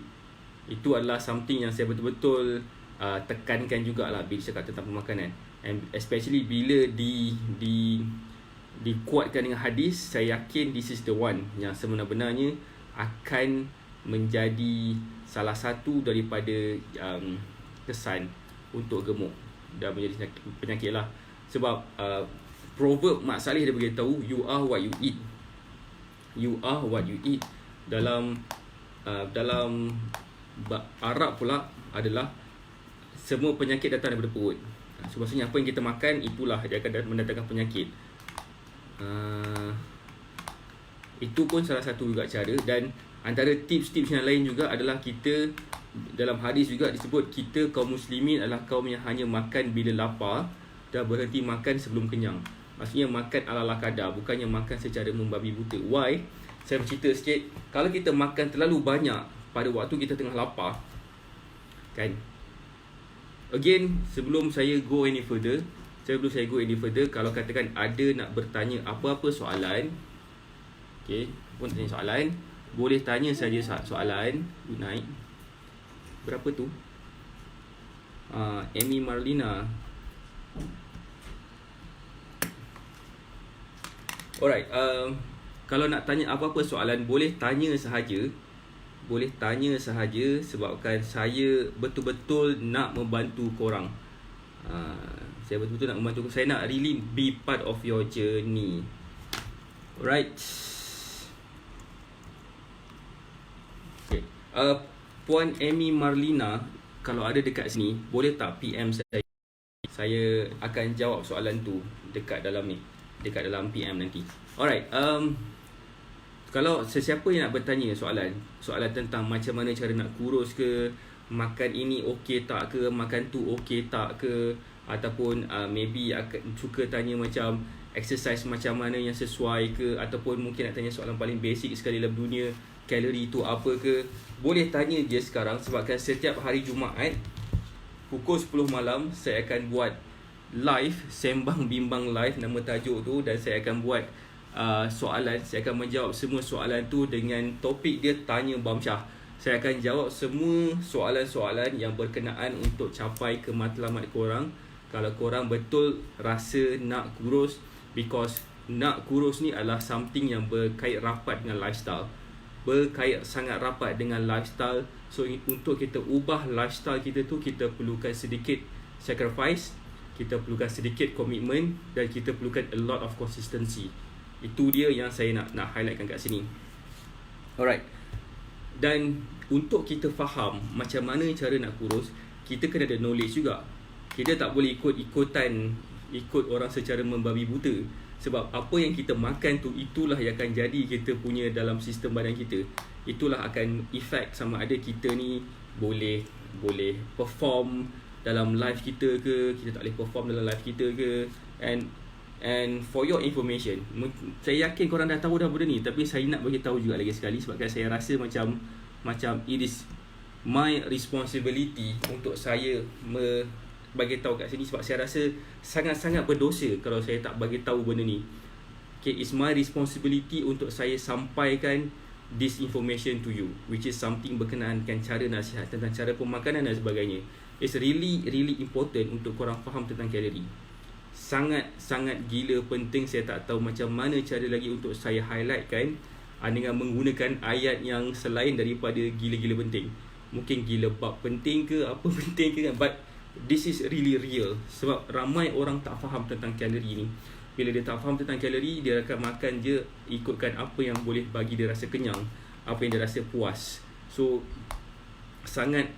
Itu adalah something yang saya betul-betul tekankan jugalah bila cakap tentang pemakanan. And especially bila dikuatkan dengan hadis, saya yakin this is the one yang sebenar-benarnya akan menjadi salah satu daripada kesan untuk gemuk dan menjadi penyakit lah. Sebab proverb Mak Saleh dia beritahu, you are what you eat. You are what you eat. Dalam Arab pula adalah semua penyakit datang daripada perut. So maksudnya apa yang kita makan, itulah dia akan mendatangkan penyakit. Itu pun salah satu juga cara. Dan antara tips-tips yang lain juga adalah kita, dalam hadis juga disebut, kita kaum muslimin adalah kaum yang hanya makan bila lapar dan berhenti makan sebelum kenyang. Maksudnya makan ala kadar, bukannya makan secara membabi buta. Why? Saya bercerita sikit. Kalau kita makan terlalu banyak pada waktu kita tengah lapar, kan? Again, sebelum saya go any further, kalau katakan ada nak bertanya apa-apa soalan, okay, pun tanya soalan, boleh tanya saja soalan. Good night. Berapa tu? Amy Marlina. Alright, kalau nak tanya apa-apa soalan, boleh tanya sahaja. Sebabkan saya betul-betul nak membantu korang. Saya betul-betul nak membantu. Saya nak really be part of your journey. Alright. Okay. Puan Amy Marlina, kalau ada dekat sini, boleh tak PM saya? Saya akan jawab soalan tu dekat dalam PM nanti. Alright. Kalau sesiapa yang nak bertanya soalan tentang macam mana cara nak kurus ke, makan ini okey tak ke, makan tu okey tak ke, ataupun maybe akan suka tanya macam exercise macam mana yang sesuai ke, ataupun mungkin nak tanya soalan paling basic sekali dalam dunia, kalori tu apa ke, boleh tanya je sekarang. Sebabkan setiap hari Jumaat pukul 10 malam saya akan buat live, Sembang Bimbang Live nama tajuk tu, dan saya akan buat soalan. Saya akan menjawab semua soalan tu dengan topik dia Tanya Bamsyah. Saya akan jawab semua soalan-soalan yang berkenaan untuk capai kematlamat korang. Kalau korang betul rasa nak kurus, because nak kurus ni adalah something yang berkait rapat dengan lifestyle. Sangat rapat dengan lifestyle. So untuk kita ubah lifestyle kita tu, kita perlukan sedikit sacrifice, kita perlukan sedikit komitmen, dan kita perlukan a lot of consistency. Itu dia yang saya nak highlightkan kat sini. Alright. Dan untuk kita faham macam mana cara nak kurus, kita kena ada knowledge juga. Kita tak boleh ikut orang secara membabi buta. Sebab apa yang kita makan tu, itulah yang akan jadi kita punya dalam sistem badan kita. Itulah akan effect sama ada kita ni boleh perform dalam live kita ke, kita tak boleh perform dalam live kita ke. And for your information, saya yakin korang dah tahu dah benda ni, tapi saya nak bagi tahu juga lagi sekali, sebabkan saya rasa macam it is my responsibility untuk saya bagi tahu kat sini, sebab saya rasa sangat-sangat berdosa kalau saya tak bagi tahu benda ni. Okay, it's my responsibility untuk saya sampaikan this information to you, which is something berkenaan dengan cara nasihat tentang cara pemakanan dan sebagainya. It's really important untuk korang faham tentang kalori. Sangat gila penting. Saya tak tahu macam mana cara lagi untuk saya highlightkan dengan menggunakan ayat yang selain daripada gila-gila penting. Mungkin gila bab penting ke, apa penting ke kan, but this is really real. Sebab ramai orang tak faham tentang kalori ni. Bila dia tak faham tentang kalori, dia akan makan je ikutkan apa yang boleh bagi dia rasa kenyang, apa yang dia rasa puas. So sangat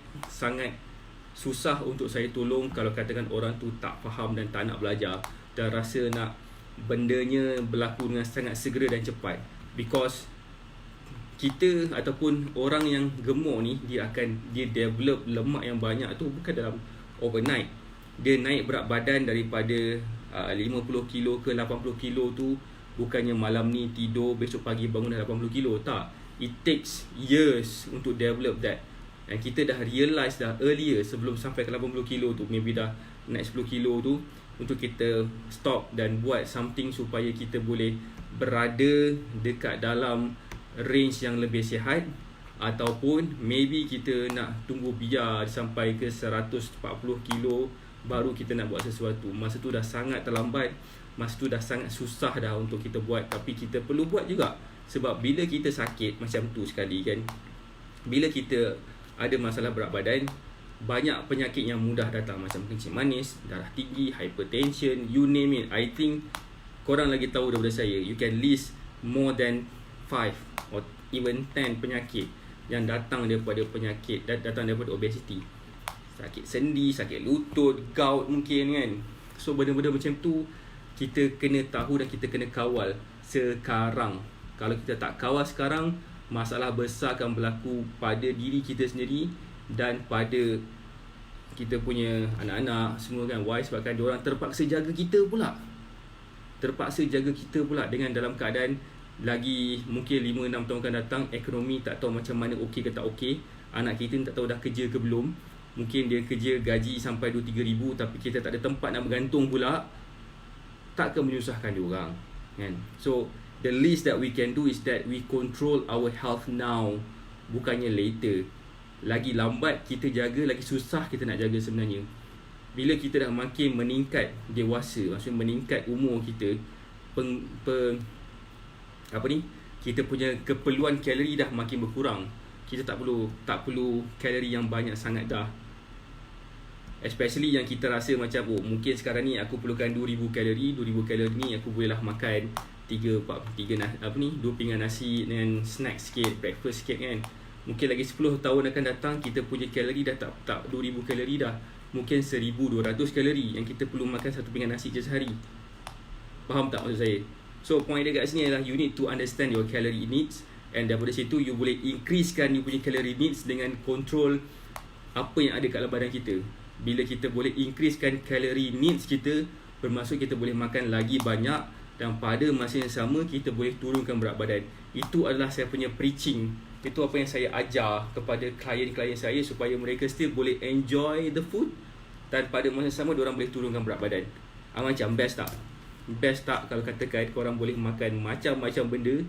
susah untuk saya tolong kalau katakan orang tu tak faham dan tak nak belajar, dan rasa nak bendanya berlaku dengan sangat segera dan cepat. Because kita ataupun orang yang gemuk ni, dia develop lemak yang banyak tu bukan dalam overnight. Dia naik berat badan daripada 50 kilo ke 80 kilo tu bukannya malam ni tidur besok pagi bangun dah 80 kilo. Tak, it takes years untuk develop that. Dan kita dah realise dah earlier, sebelum sampai ke 80 kilo tu, maybe dah naik 10 kilo tu, untuk kita stop dan buat something supaya kita boleh berada dekat dalam range yang lebih sihat. Ataupun maybe kita nak tunggu biar sampai ke 140 kilo baru kita nak buat sesuatu. Masa tu dah sangat terlambat, masa tu dah sangat susah dah untuk kita buat. Tapi kita perlu buat juga. Sebab bila kita sakit macam tu sekali kan, bila kita ada masalah berat badan, banyak penyakit yang mudah datang, macam kencing manis, darah tinggi, hypertension, you name it. I think korang lagi tahu daripada saya. You can list more than 5 or even 10 penyakit yang datang daripada obesity. Sakit sendi, sakit lutut, gout mungkin kan. So benda-benda macam tu kita kena tahu dan kita kena kawal sekarang. Kalau kita tak kawal sekarang, masalah besar akan berlaku pada diri kita sendiri dan pada kita punya anak-anak semua kan. Why? Sebabkan diorang terpaksa jaga kita pula. Dengan dalam keadaan lagi mungkin 5-6 tahun akan datang, ekonomi tak tahu macam mana, okey ke tak okey, anak kita tak tahu dah kerja ke belum, mungkin dia kerja gaji sampai 2-3 ribu tapi kita tak ada tempat nak bergantung pula, takkan menyusahkan dia orang kan. So the least that we can do is that we control our health now, bukannya later. Lagi lambat kita jaga, lagi susah kita nak jaga sebenarnya. Bila kita dah makin meningkat dewasa, maksudnya meningkat umur kita, kita punya keperluan kalori dah makin berkurang. Kita tak perlu kalori yang banyak sangat dah. Especially yang kita rasa macam mungkin sekarang ni aku perlukan 2000 kalori. 2000 kalori ni aku bolehlah makan 2 pinggan nasi dengan snack sikit, breakfast sikit kan. Mungkin lagi 10 tahun akan datang, kita punya kalori dah tak 2000 kalori dah. Mungkin 1200 kalori yang kita perlu makan 1 pinggan nasi je sehari. Faham tak maksud saya? So point dia kat sini adalah you need to understand your calorie needs, and daripada situ you boleh increasekan you punya calorie needs dengan control apa yang ada kat dalam badan kita. Bila kita boleh increasekan calorie needs kita, bermaksud kita boleh makan lagi banyak, dan pada masa yang sama kita boleh turunkan berat badan. Itu adalah saya punya preaching. Itu apa yang saya ajar kepada klien-klien saya, supaya mereka still boleh enjoy the food dan pada masa sama diorang boleh turunkan berat badan. Macam best tak? Best tak kalau katakan korang boleh makan macam-macam benda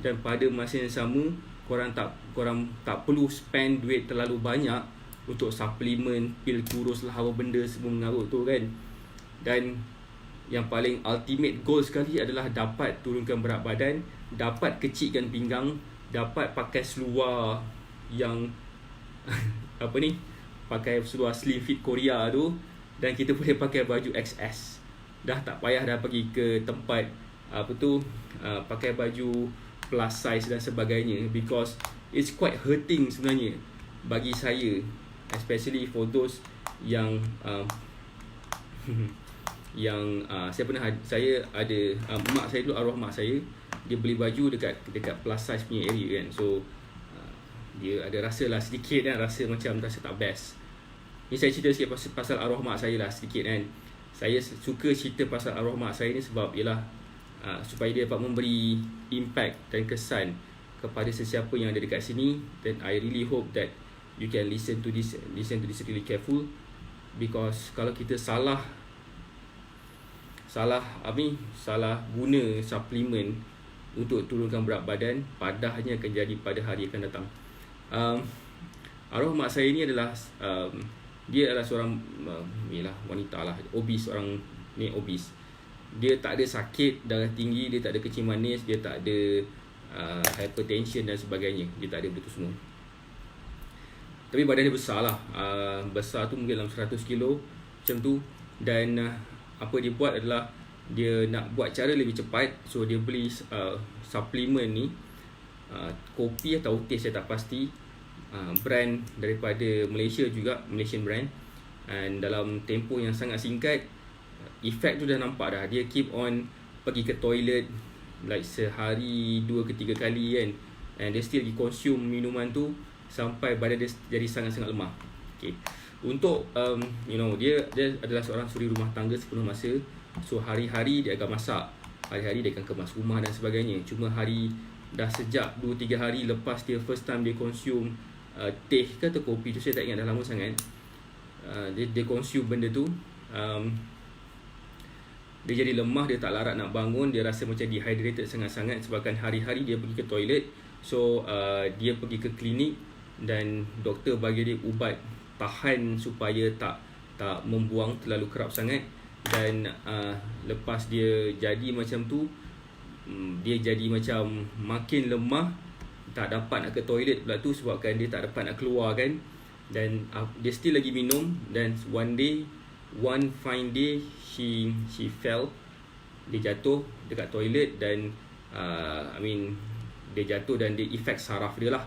dan pada masa yang sama korang tak perlu spend duit terlalu banyak untuk suplemen, pil kurus lah, apa benda semua mengarut tu kan. Dan yang paling ultimate goal sekali adalah dapat turunkan berat badan, dapat kecilkan pinggang, dapat pakai seluar yang pakai seluar slim fit Korea tu, dan kita boleh pakai baju XS. Dah tak payah dah pergi ke tempat pakai baju plus size dan sebagainya, because it's quite hurting sebenarnya bagi saya, especially for those yang saya ada mak saya dulu, arwah mak saya, dia beli baju dekat plus size punya area kan. So dia ada rasa lah sedikit kan, rasa tak best. Ni saya cerita sikit pasal arwah mak saya lah sedikit kan. Saya suka cerita pasal arwah mak saya ni sebab ialah supaya dia dapat memberi impact dan kesan kepada sesiapa yang ada dekat sini. Dan I really hope that you can listen to this really careful, because kalau kita salah guna suplemen untuk turunkan berat badan, padahnya akan jadi pada hari akan datang. Arwah mak saya ni adalah dia adalah seorang wanita lah, obese, orang ni obese. Dia tak ada sakit darah tinggi, dia tak ada kencing manis, dia tak ada hypertension dan sebagainya. Dia tak ada benda tu semua. Tapi badan dia besar lah, besar tu mungkin dalam 100 kilo macam tu. Dan apa dia buat adalah dia nak buat cara lebih cepat. So dia beli suplemen ni, kopi atau teh saya tak pasti, brand daripada Malaysia juga, Malaysian brand. And dalam tempoh yang sangat singkat, efek tu dah nampak dah. Dia keep on pergi ke toilet like sehari 2 ke 3 kali kan, and dia still consume minuman tu sampai badan dia jadi sangat-sangat lemah. Okay. Untuk dia adalah seorang suri rumah tangga sepenuh masa. So hari-hari dia akan masak, hari-hari dia akan kemas rumah dan sebagainya. Cuma dah sejak 2-3 hari lepas dia first time dia consume teh ke atau kopi tu, saya tak ingat, dah lama sangat. Dia consume benda tu, dia jadi lemah, dia tak larat nak bangun, dia rasa macam dehydrated sangat-sangat sebabkan hari-hari dia pergi ke toilet. So dia pergi ke klinik dan doktor bagi dia ubat tahan supaya tak membuang terlalu kerap sangat. Dan lepas dia jadi macam tu, dia jadi macam makin lemah, tak dapat nak ke toilet pula tu sebabkan dia tak dapat nak keluar kan. Dan dia still lagi minum, dan one fine day she fell, dia jatuh dekat toilet. Dan dia jatuh dan dia efek saraf dia lah.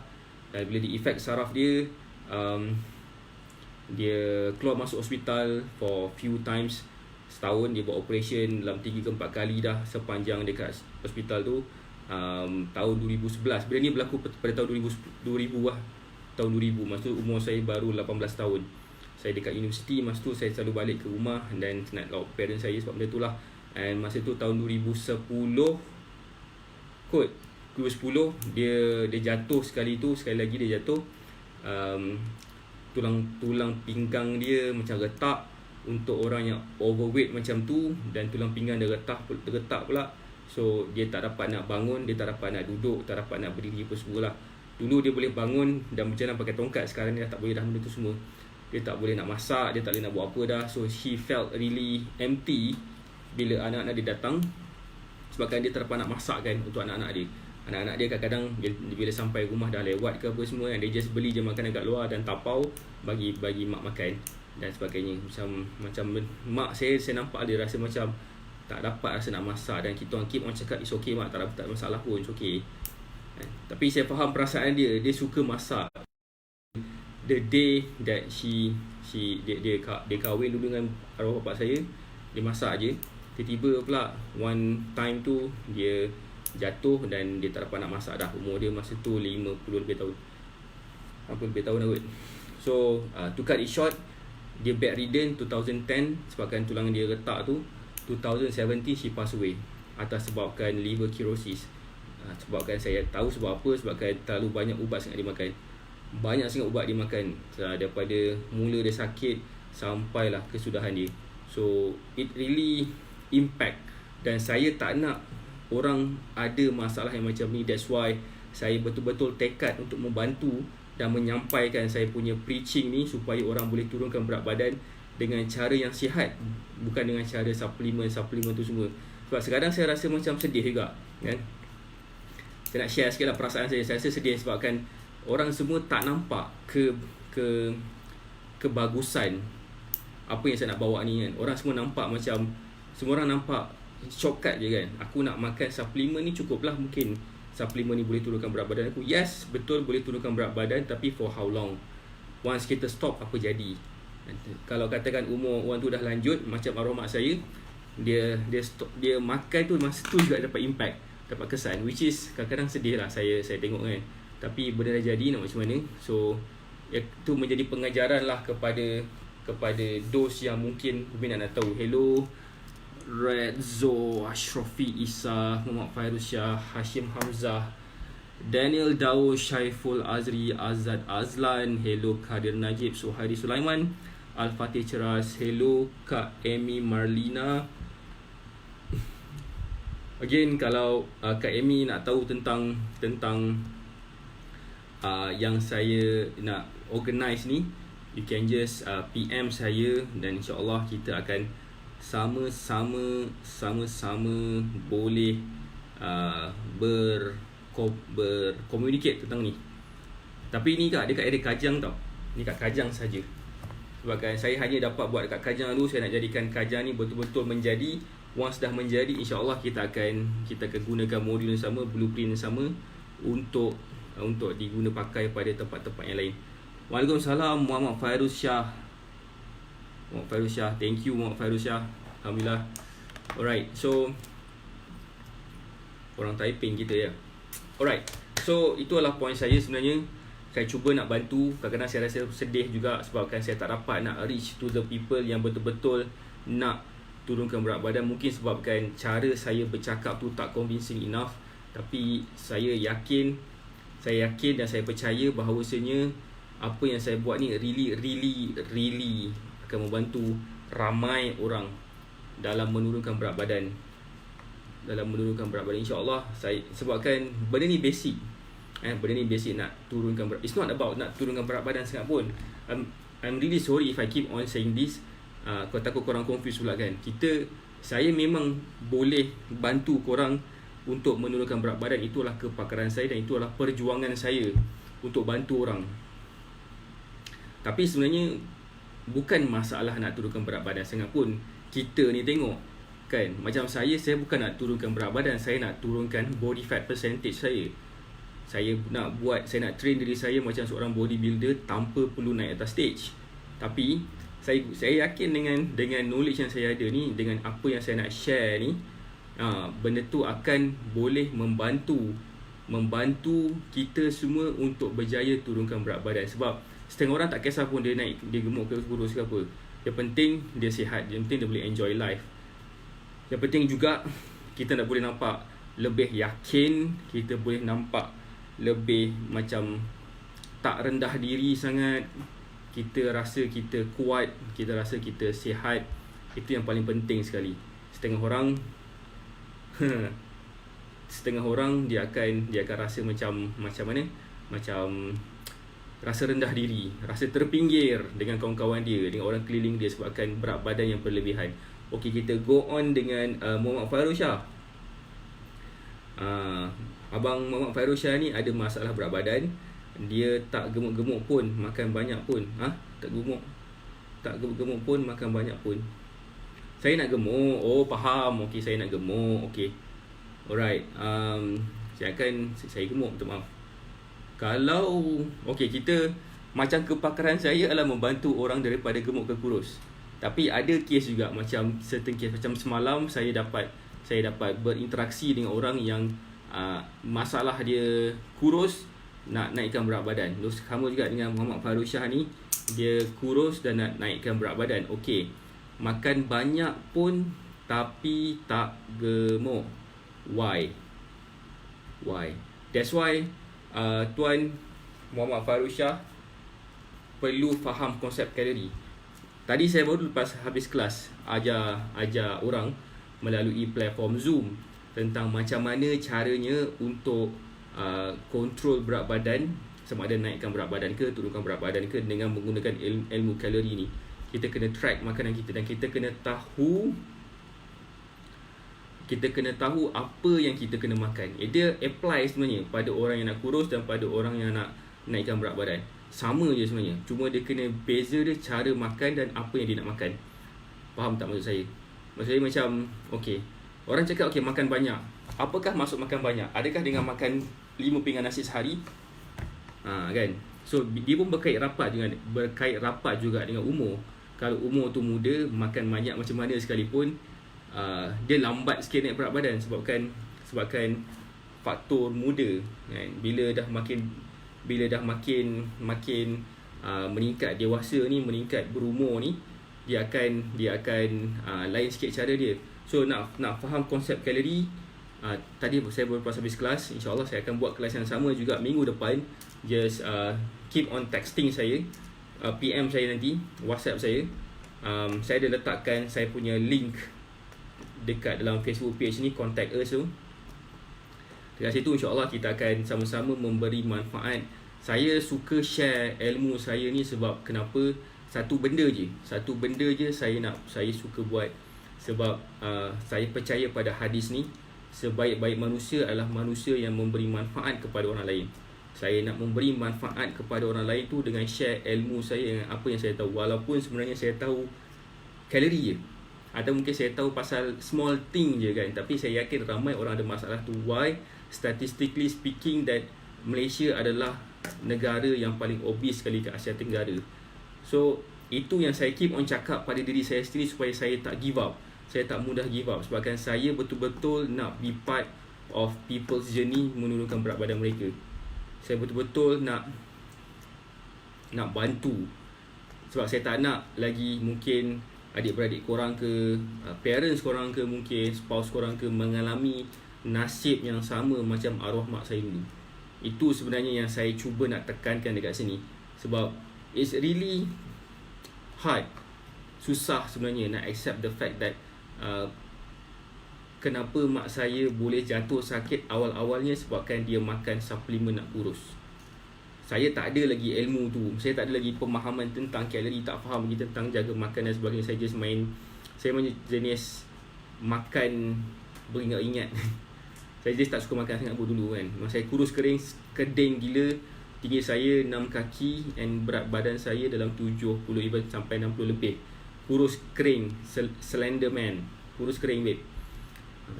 Dan bila dia efek saraf dia, dia keluar masuk hospital for few times. Setahun dia buat operation dalam 3 ke 4 kali dah sepanjang dia kat hospital tu. Tahun 2011, benda ni berlaku pada tahun 2000 lah. Tahun 2000, masa tu umur saya baru 18 tahun. Saya dekat universiti, masa tu saya selalu balik ke rumah dan nak tengok parents saya sebab benda tu lah. And masa tu tahun 2010, kot kilo 10 dia jatuh sekali lagi dia jatuh, tulang pinggang dia macam retak. Untuk orang yang overweight macam tu dan tulang pinggang dia retak pula, so dia tak dapat nak bangun, dia tak dapat nak duduk, tak dapat nak berdiri apa semua lah. Dulu dia boleh bangun dan berjalan pakai tongkat, sekarang dia dah tak boleh dah benda tu semua. Dia tak boleh nak masak, dia tak boleh nak buat apa dah. So she felt really empty bila anak-anak dia datang, sebabkan dia tak dapat nak masak kan untuk anak-anak dia. Anak-anak dia kadang-kadang bila sampai rumah dah lewat ke apa semua kan, dia just beli je makanan kat luar dan tapau bagi mak makan dan sebagainya. Macam mak saya nampak dia rasa macam tak dapat rasa nak masak, dan kita orang keep on cakap it's okay mak, tak masalah pun, it's okay. Tapi saya faham perasaan dia suka masak. The day that dia kahwin dulu dengan arwah bapak saya, dia masak je. Tiba-tiba pula one time tu dia jatuh dan dia tak dapat nak masak dah. Umur dia masa tu 50 lebih tahun. Lebih tahun dah kot. So to cut it short, dia bedridden 2010 sebabkan tulang dia retak tu. 2017 she passed away atas sebabkan liver cirrhosis. Sebabkan saya tahu sebab apa, sebabkan terlalu banyak ubat sangat dia makan. Banyak sangat ubat dia makan, daripada mula dia sakit sampailah kesudahan dia. So it really impact, dan saya tak nak orang ada masalah yang macam ni. That's why saya betul-betul tekad untuk membantu dan menyampaikan saya punya preaching ni supaya orang boleh turunkan berat badan dengan cara yang sihat, bukan dengan cara suplemen tu semua. Sebab sekarang saya rasa macam sedih juga kan. Saya nak share sikit lah perasaan saya. Saya rasa sedih sebabkan orang semua tak nampak kebagusan apa yang saya nak bawa ni kan. Orang semua nampak macam, semua orang nampak shortcut je kan. Aku nak makan suplemen ni cukup lah, mungkin suplemen ni boleh turunkan berat badan aku. Yes, betul boleh turunkan berat badan, tapi for how long? Once kita stop, apa jadi? Kalau katakan umur orang tu dah lanjut, macam arwah mak saya, dia makan tu masa tu juga dapat impact, dapat kesan, which is kadang-kadang sedih lah saya tengok kan. Tapi benda dah jadi, nak macam mana? So itu menjadi pengajaran lah kepada those yang mungkin berminat nak tahu. Hello Redzo, Ashrafi Isa, Muhammad Fairuz Shah, Hashim Hamzah, Daniel Daud, Syaiful Azri, Azad Azlan. Hello Kadir Najib, Suhairi Sulaiman, Al-Fatih Ceras. Hello Kak Amy Marlina. Again, kalau Kak Amy nak tahu tentang yang saya nak organize ni, you can just PM saya, dan insyaAllah kita akan sama-sama boleh bercommunicate tentang ni. Tapi ni dekat area Kajang tau. Ni kat Kajang saja. Sebabkan saya hanya dapat buat dekat Kajang dulu. Saya nak jadikan Kajang ni betul-betul menjadi. Once dah menjadi, insyaAllah kita akan gunakan modul yang sama, blueprint yang sama untuk diguna pakai pada tempat-tempat yang lain. Waalaikumsalam Muhammad Fairuz Shah. Thank you Muhammad Fairuz Shah. Alhamdulillah. Alright, so orang typing kita ya. Alright, so itu adalah point saya sebenarnya. Saya cuba nak bantu. Kadang-kadang saya rasa sedih juga sebabkan saya tak dapat nak reach to the people yang betul-betul nak turunkan berat badan. Mungkin sebabkan cara saya bercakap tu tak convincing enough. Tapi saya yakin dan saya percaya bahawasanya apa yang saya buat ni really akan membantu ramai orang dalam menurunkan berat badan. InsyaAllah. Sebabkan benda ni basic. Benda ni basic nak turunkan berat. It's not about nak turunkan berat badan sangat pun. I'm really sorry if I keep on saying this. Kau takut korang confused pula kan. Saya memang boleh bantu korang untuk menurunkan berat badan. Itulah kepakaran saya dan itulah perjuangan saya untuk bantu orang. Tapi sebenarnya bukan masalah nak turunkan berat badan sangat pun. Kita ni tengok kan, macam saya bukan nak turunkan berat badan, saya nak turunkan body fat percentage saya. Saya nak train diri saya macam seorang bodybuilder tanpa perlu naik atas stage. Tapi saya yakin dengan knowledge yang saya ada ni, dengan apa yang saya nak share ni, benda tu akan boleh membantu kita semua untuk berjaya turunkan berat badan. Sebab setengah orang tak kisah pun dia gemuk ke kurus ke apa. Yang penting dia sihat, yang penting dia boleh enjoy life. Yang penting juga kita nak boleh nampak lebih yakin, kita boleh nampak lebih macam tak rendah diri sangat, kita rasa kita kuat, kita rasa kita sihat. Itu yang paling penting sekali. Setengah orang setengah orang dia akan rasa macam mana? Macam rasa rendah diri, rasa terpinggir dengan kawan-kawan dia, dengan orang keliling dia sebabkan berat badan yang berlebihan. Okey, kita go on dengan Muhammad Fairuz Shah. Abang Muhammad Fairuz Shah ni ada masalah berat badan. Dia tak gemuk-gemuk pun, makan banyak pun. Tak gemuk-gemuk pun, makan banyak pun. Saya nak gemuk. Oh, faham. Okey, saya nak gemuk. Okey. Alright. Saya gemuk, minta maaf. Kalau okey, kita macam kepakaran saya adalah membantu orang daripada gemuk ke kurus. Tapi ada kes juga, macam certain kes, macam semalam saya dapat berinteraksi dengan orang yang masalah dia kurus, nak naikkan berat badan. Sama juga dengan Muhammad Fairuz Shah ni, dia kurus dan nak naikkan berat badan. Okey, makan banyak pun tapi tak gemuk. Why? That's why Tuan Muhammad Fairuz Shah perlu faham konsep kalori. Tadi saya baru lepas habis kelas ajar orang melalui platform Zoom tentang macam mana caranya untuk kontrol berat badan, sama ada naikkan berat badan ke turunkan berat badan ke dengan menggunakan ilmu kalori ni. Kita kena track makanan kita dan kita kena tahu apa yang kita kena makan. Dia apply sebenarnya pada orang yang nak kurus dan pada orang yang nak naikkan berat badan. Sama je sebenarnya. Cuma dia kena beza dia cara makan dan apa yang dia nak makan. Faham tak maksud saya? Maksud saya macam, okey, orang cakap okey makan banyak. Apakah maksud makan banyak? Adakah dengan makan 5 pinggan nasi sehari? Kan? So dia pun berkait rapat juga dengan umur. Kalau umur tu muda, makan banyak macam mana sekalipun, dia lambat sikit naik berat badan sebabkan faktor muda, kan? Bila dah makin meningkat dewasa ni, meningkat berumur ni, dia akan lain sikit cara dia. So nak faham konsep kalori, tadi saya baru lepas habis kelas, insya-Allah saya akan buat kelas yang sama juga minggu depan. Just keep on texting saya, PM saya nanti, WhatsApp saya. Saya ada letakkan saya punya link dekat dalam Facebook page ni, contact us tu. Dekat situ insya-Allah kita akan sama-sama memberi manfaat. Saya suka share ilmu saya ni sebab kenapa? Satu benda je saya suka buat. Sebab saya percaya pada hadis ni, sebaik-baik manusia adalah manusia yang memberi manfaat kepada orang lain. Saya nak memberi manfaat kepada orang lain tu dengan share ilmu saya, dengan apa yang saya tahu. Walaupun sebenarnya saya tahu kalori je, atau mungkin saya tahu pasal small thing je kan, tapi saya yakin ramai orang ada masalah tu. Why? Statistically speaking, that Malaysia adalah negara yang paling obese sekali ke Asia Tenggara. So itu yang saya keep on cakap pada diri saya sendiri supaya saya tak give up. Saya tak mudah give up sebabkan saya betul-betul nak be part of people's journey menurunkan berat badan mereka. Saya betul-betul nak bantu. Sebab saya tak nak lagi mungkin adik-beradik korang ke, parents korang ke, mungkin spouse korang ke mengalami nasib yang sama macam arwah mak saya dulu. Itu sebenarnya yang saya cuba nak tekankan dekat sini. Sebab it's really hard, susah sebenarnya nak accept the fact that kenapa mak saya boleh jatuh sakit awal-awalnya sebabkan dia makan suplemen nak kurus. Saya tak ada lagi ilmu tu, saya tak ada lagi pemahaman tentang kalori, tak faham lagi tentang jaga makan dan sebagainya. Saya jenis makan beringat-ingat. Saya just tak suka makan sangat pun dulu kan. Masa saya kurus kering, keding gila, tinggi saya 6 kaki and berat badan saya dalam 70 even sampai 60 lebih. Kurus kering, slender man, kurus kering babe.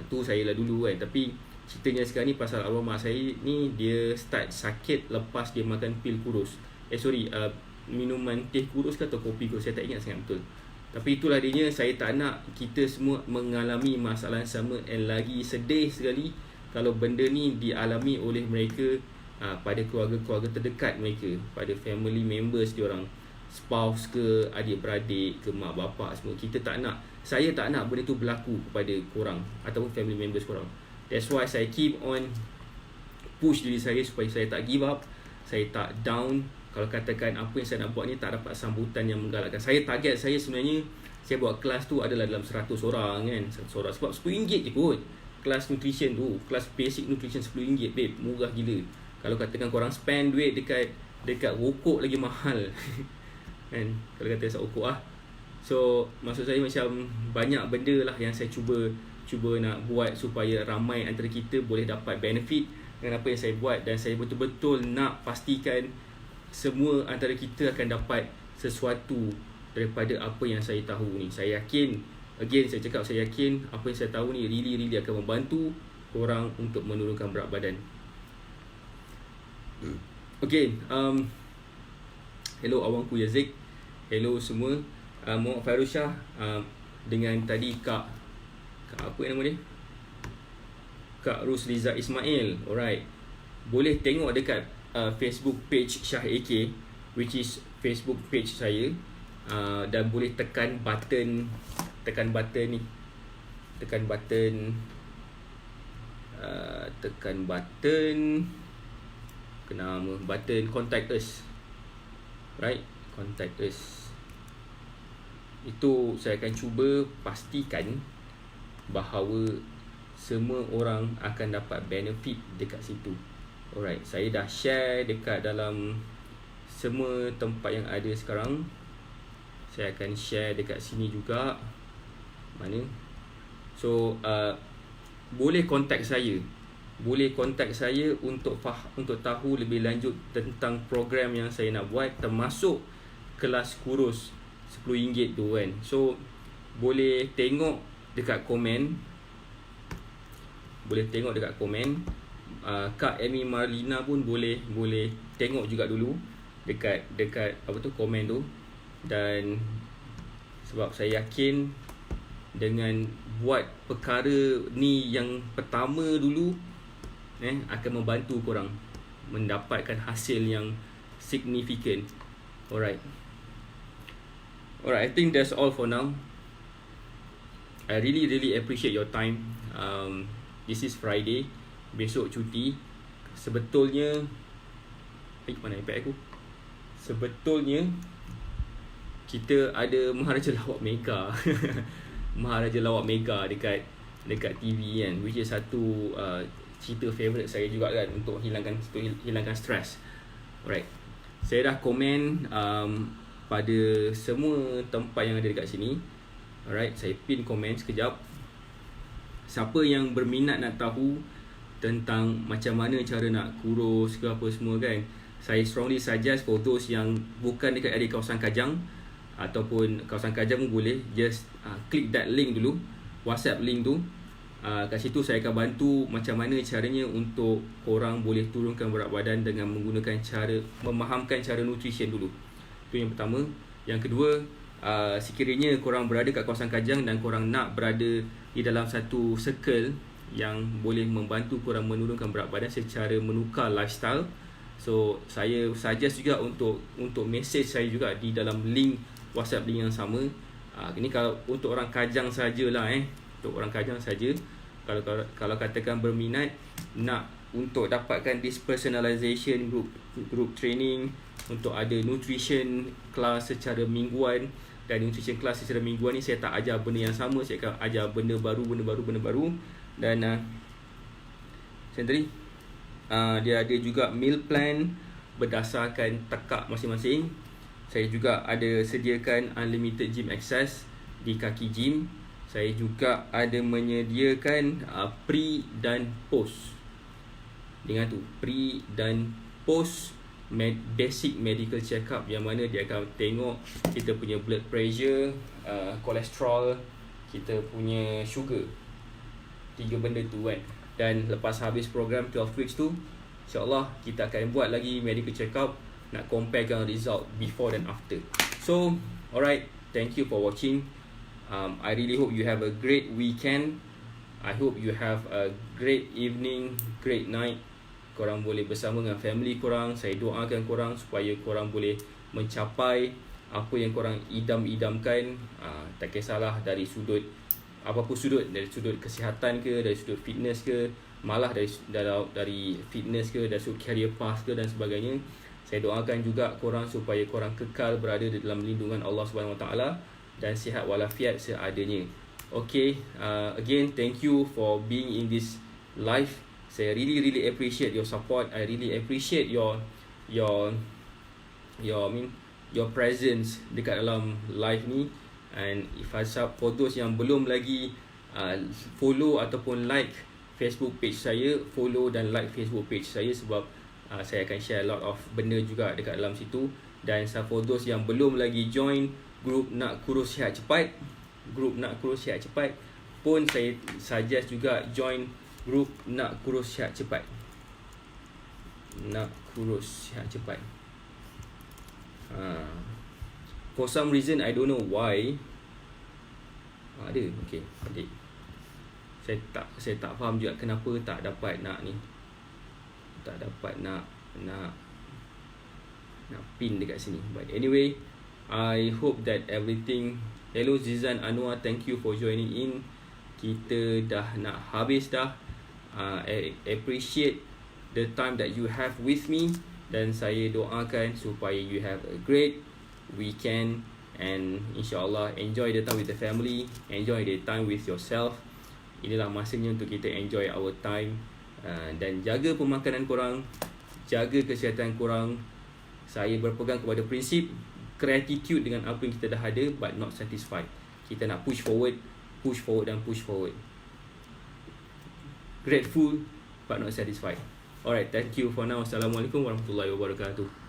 Tu saya lah dulu kan. Tapi ceritanya sekarang ni pasal arwah mak saya ni, dia start sakit lepas dia makan pil kurus. Minuman teh kurus ke atau kopi kurus, saya tak ingat sangat betul. Tapi itulah adanya, saya tak nak kita semua mengalami masalah yang sama. And lagi sedih sekali kalau benda ni dialami oleh mereka pada keluarga-keluarga terdekat mereka, pada family members diorang, spouse ke, adik-beradik ke, mak bapak semua. Kita tak nak, saya tak nak benda tu berlaku kepada korang ataupun family members korang. That's why saya keep on push diri saya supaya saya tak give up, saya tak down. Kalau katakan apa yang saya nak buat ni tak dapat sambutan yang menggalakkan, target saya sebenarnya, saya buat kelas tu adalah dalam 100 orang kan, 100 orang, sebab RM10 je kot kelas nutrition tu, kelas basic nutrition RM10 babe, murah gila. Kalau katakan korang spend duit dekat rokok lagi mahal kan, kalau kata saya rokok lah. So maksud saya macam banyak benda lah yang saya cuba nak buat supaya ramai antara kita boleh dapat benefit dengan apa yang saya buat, dan saya betul-betul nak pastikan semua antara kita akan dapat sesuatu daripada apa yang saya tahu ni. Saya yakin, again saya cakap, saya yakin apa yang saya tahu ni really akan membantu korang untuk menurunkan berat badan. Okay, hello awangku Yazik, hello semua. Muhammad Fairuz Shah, dengan tadi Kak apa yang nama dia, Kak Rusliza Ismail. Alright, boleh tengok dekat Facebook page Shah AK, which is Facebook page saya, dan boleh tekan button ni, tekan button kenapa button contact us, right, contact us. Itu saya akan cuba pastikan bahawa semua orang akan dapat benefit dekat situ. Alright, saya dah share dekat dalam semua tempat yang ada sekarang. Saya akan share dekat sini juga. Mana? So boleh contact saya. Untuk tahu lebih lanjut tentang program yang saya nak buat, termasuk kelas kurus RM10 tu kan. So boleh tengok dekat komen. Kak Amy Marlina pun boleh tengok juga dulu dekat apa tu komen tu. Dan sebab saya yakin dengan buat perkara ni yang pertama dulu akan membantu korang mendapatkan hasil yang signifikan. Alright, I think that's all for now. I really appreciate your time. This is Friday, besok cuti. Sebetulnya mana iPad aku? Sebetulnya kita ada Maharaja Lawak Mega Maharaja Lawak Mega dekat TV kan, which is satu cerita favourite saya juga kan, untuk hilangkan stres. Alright, saya dah komen pada semua tempat yang ada dekat sini. Alright, saya pin komen sekejap. Siapa yang berminat nak tahu tentang macam mana cara nak kurus ke apa semua kan, saya strongly suggest for those yang bukan dekat area kawasan Kajang ataupun kawasan Kajang pun boleh, just klik that link dulu, WhatsApp link tu. Kat situ saya akan bantu macam mana caranya untuk korang boleh turunkan berat badan dengan menggunakan memahamkan cara nutrition dulu. Itu yang pertama. Yang kedua, sekiranya korang berada kat kawasan Kajang dan korang nak berada di dalam satu circle yang boleh membantu korang menurunkan berat badan secara menukar lifestyle, so saya suggest juga untuk message saya juga di dalam link WhatsApp link yang sama. Ini kalau untuk orang Kajang sajalah untuk orang Kajang saja. Kalau katakan berminat nak untuk dapatkan this personalization group training, untuk ada nutrition class secara mingguan, dan nutrition class secara mingguan ni saya tak ajar benda yang sama, saya akan ajar benda baru. Dan sendiri dia ada juga meal plan berdasarkan tekak masing-masing. Saya juga ada sediakan unlimited gym access di Kaki Gym. Saya juga ada menyediakan pre dan post. Dengan tu, pre dan post basic medical check up, yang mana dia akan tengok kita punya blood pressure, kolesterol, kita punya sugar. 3 benda tu kan. Dan lepas habis program 12 weeks tu, InsyaAllah kita akan buat lagi medical check up, nak comparekan result before dan after. So alright, thank you for watching. I really hope you have a great weekend. I hope you have a great evening, great night. Korang boleh bersama dengan family korang. Saya doakan korang supaya korang boleh mencapai apa yang korang idam-idamkan. Tak kisahlah dari sudut apa-apa sudut, dari sudut kesihatan ke, dari sudut fitness ke, malah dari fitness ke, dari sudut career path ke dan sebagainya. Saya doakan juga korang supaya korang kekal berada di dalam lindungan Allah Subhanahu Wa Taala dan sihat walafiat seadanya. Okay, again thank you for being in this live. Saya really appreciate your support. I really appreciate your presence dekat dalam live ni. And if for those yang belum lagi follow ataupun like Facebook page saya, follow dan like Facebook page saya, sebab saya akan share a lot of benda juga dekat dalam situ. Dan for those yang belum lagi join grup Nak Kurus Sihat Cepat, pun saya suggest juga join grup Nak Kurus Sihat Cepat. For some reason I don't know why ada. Okay, adik, saya tak faham juga kenapa tak dapat nak pin dekat sini. But anyway, I hope that everything. Hello Zizan Anwar, thank you for joining in. Kita dah nak habis dah. I appreciate the time that you have with me, dan saya doakan supaya you have a great weekend, and insyaAllah enjoy the time with the family, enjoy the time with yourself. Inilah masanya untuk kita enjoy our time, dan jaga pemakanan korang, jaga kesihatan korang. Saya berpegang kepada prinsip gratitude dengan apa yang kita dah ada, but not satisfied. Kita nak push forward. Grateful but not satisfied. Alright, thank you for now. Assalamualaikum warahmatullahi wabarakatuh.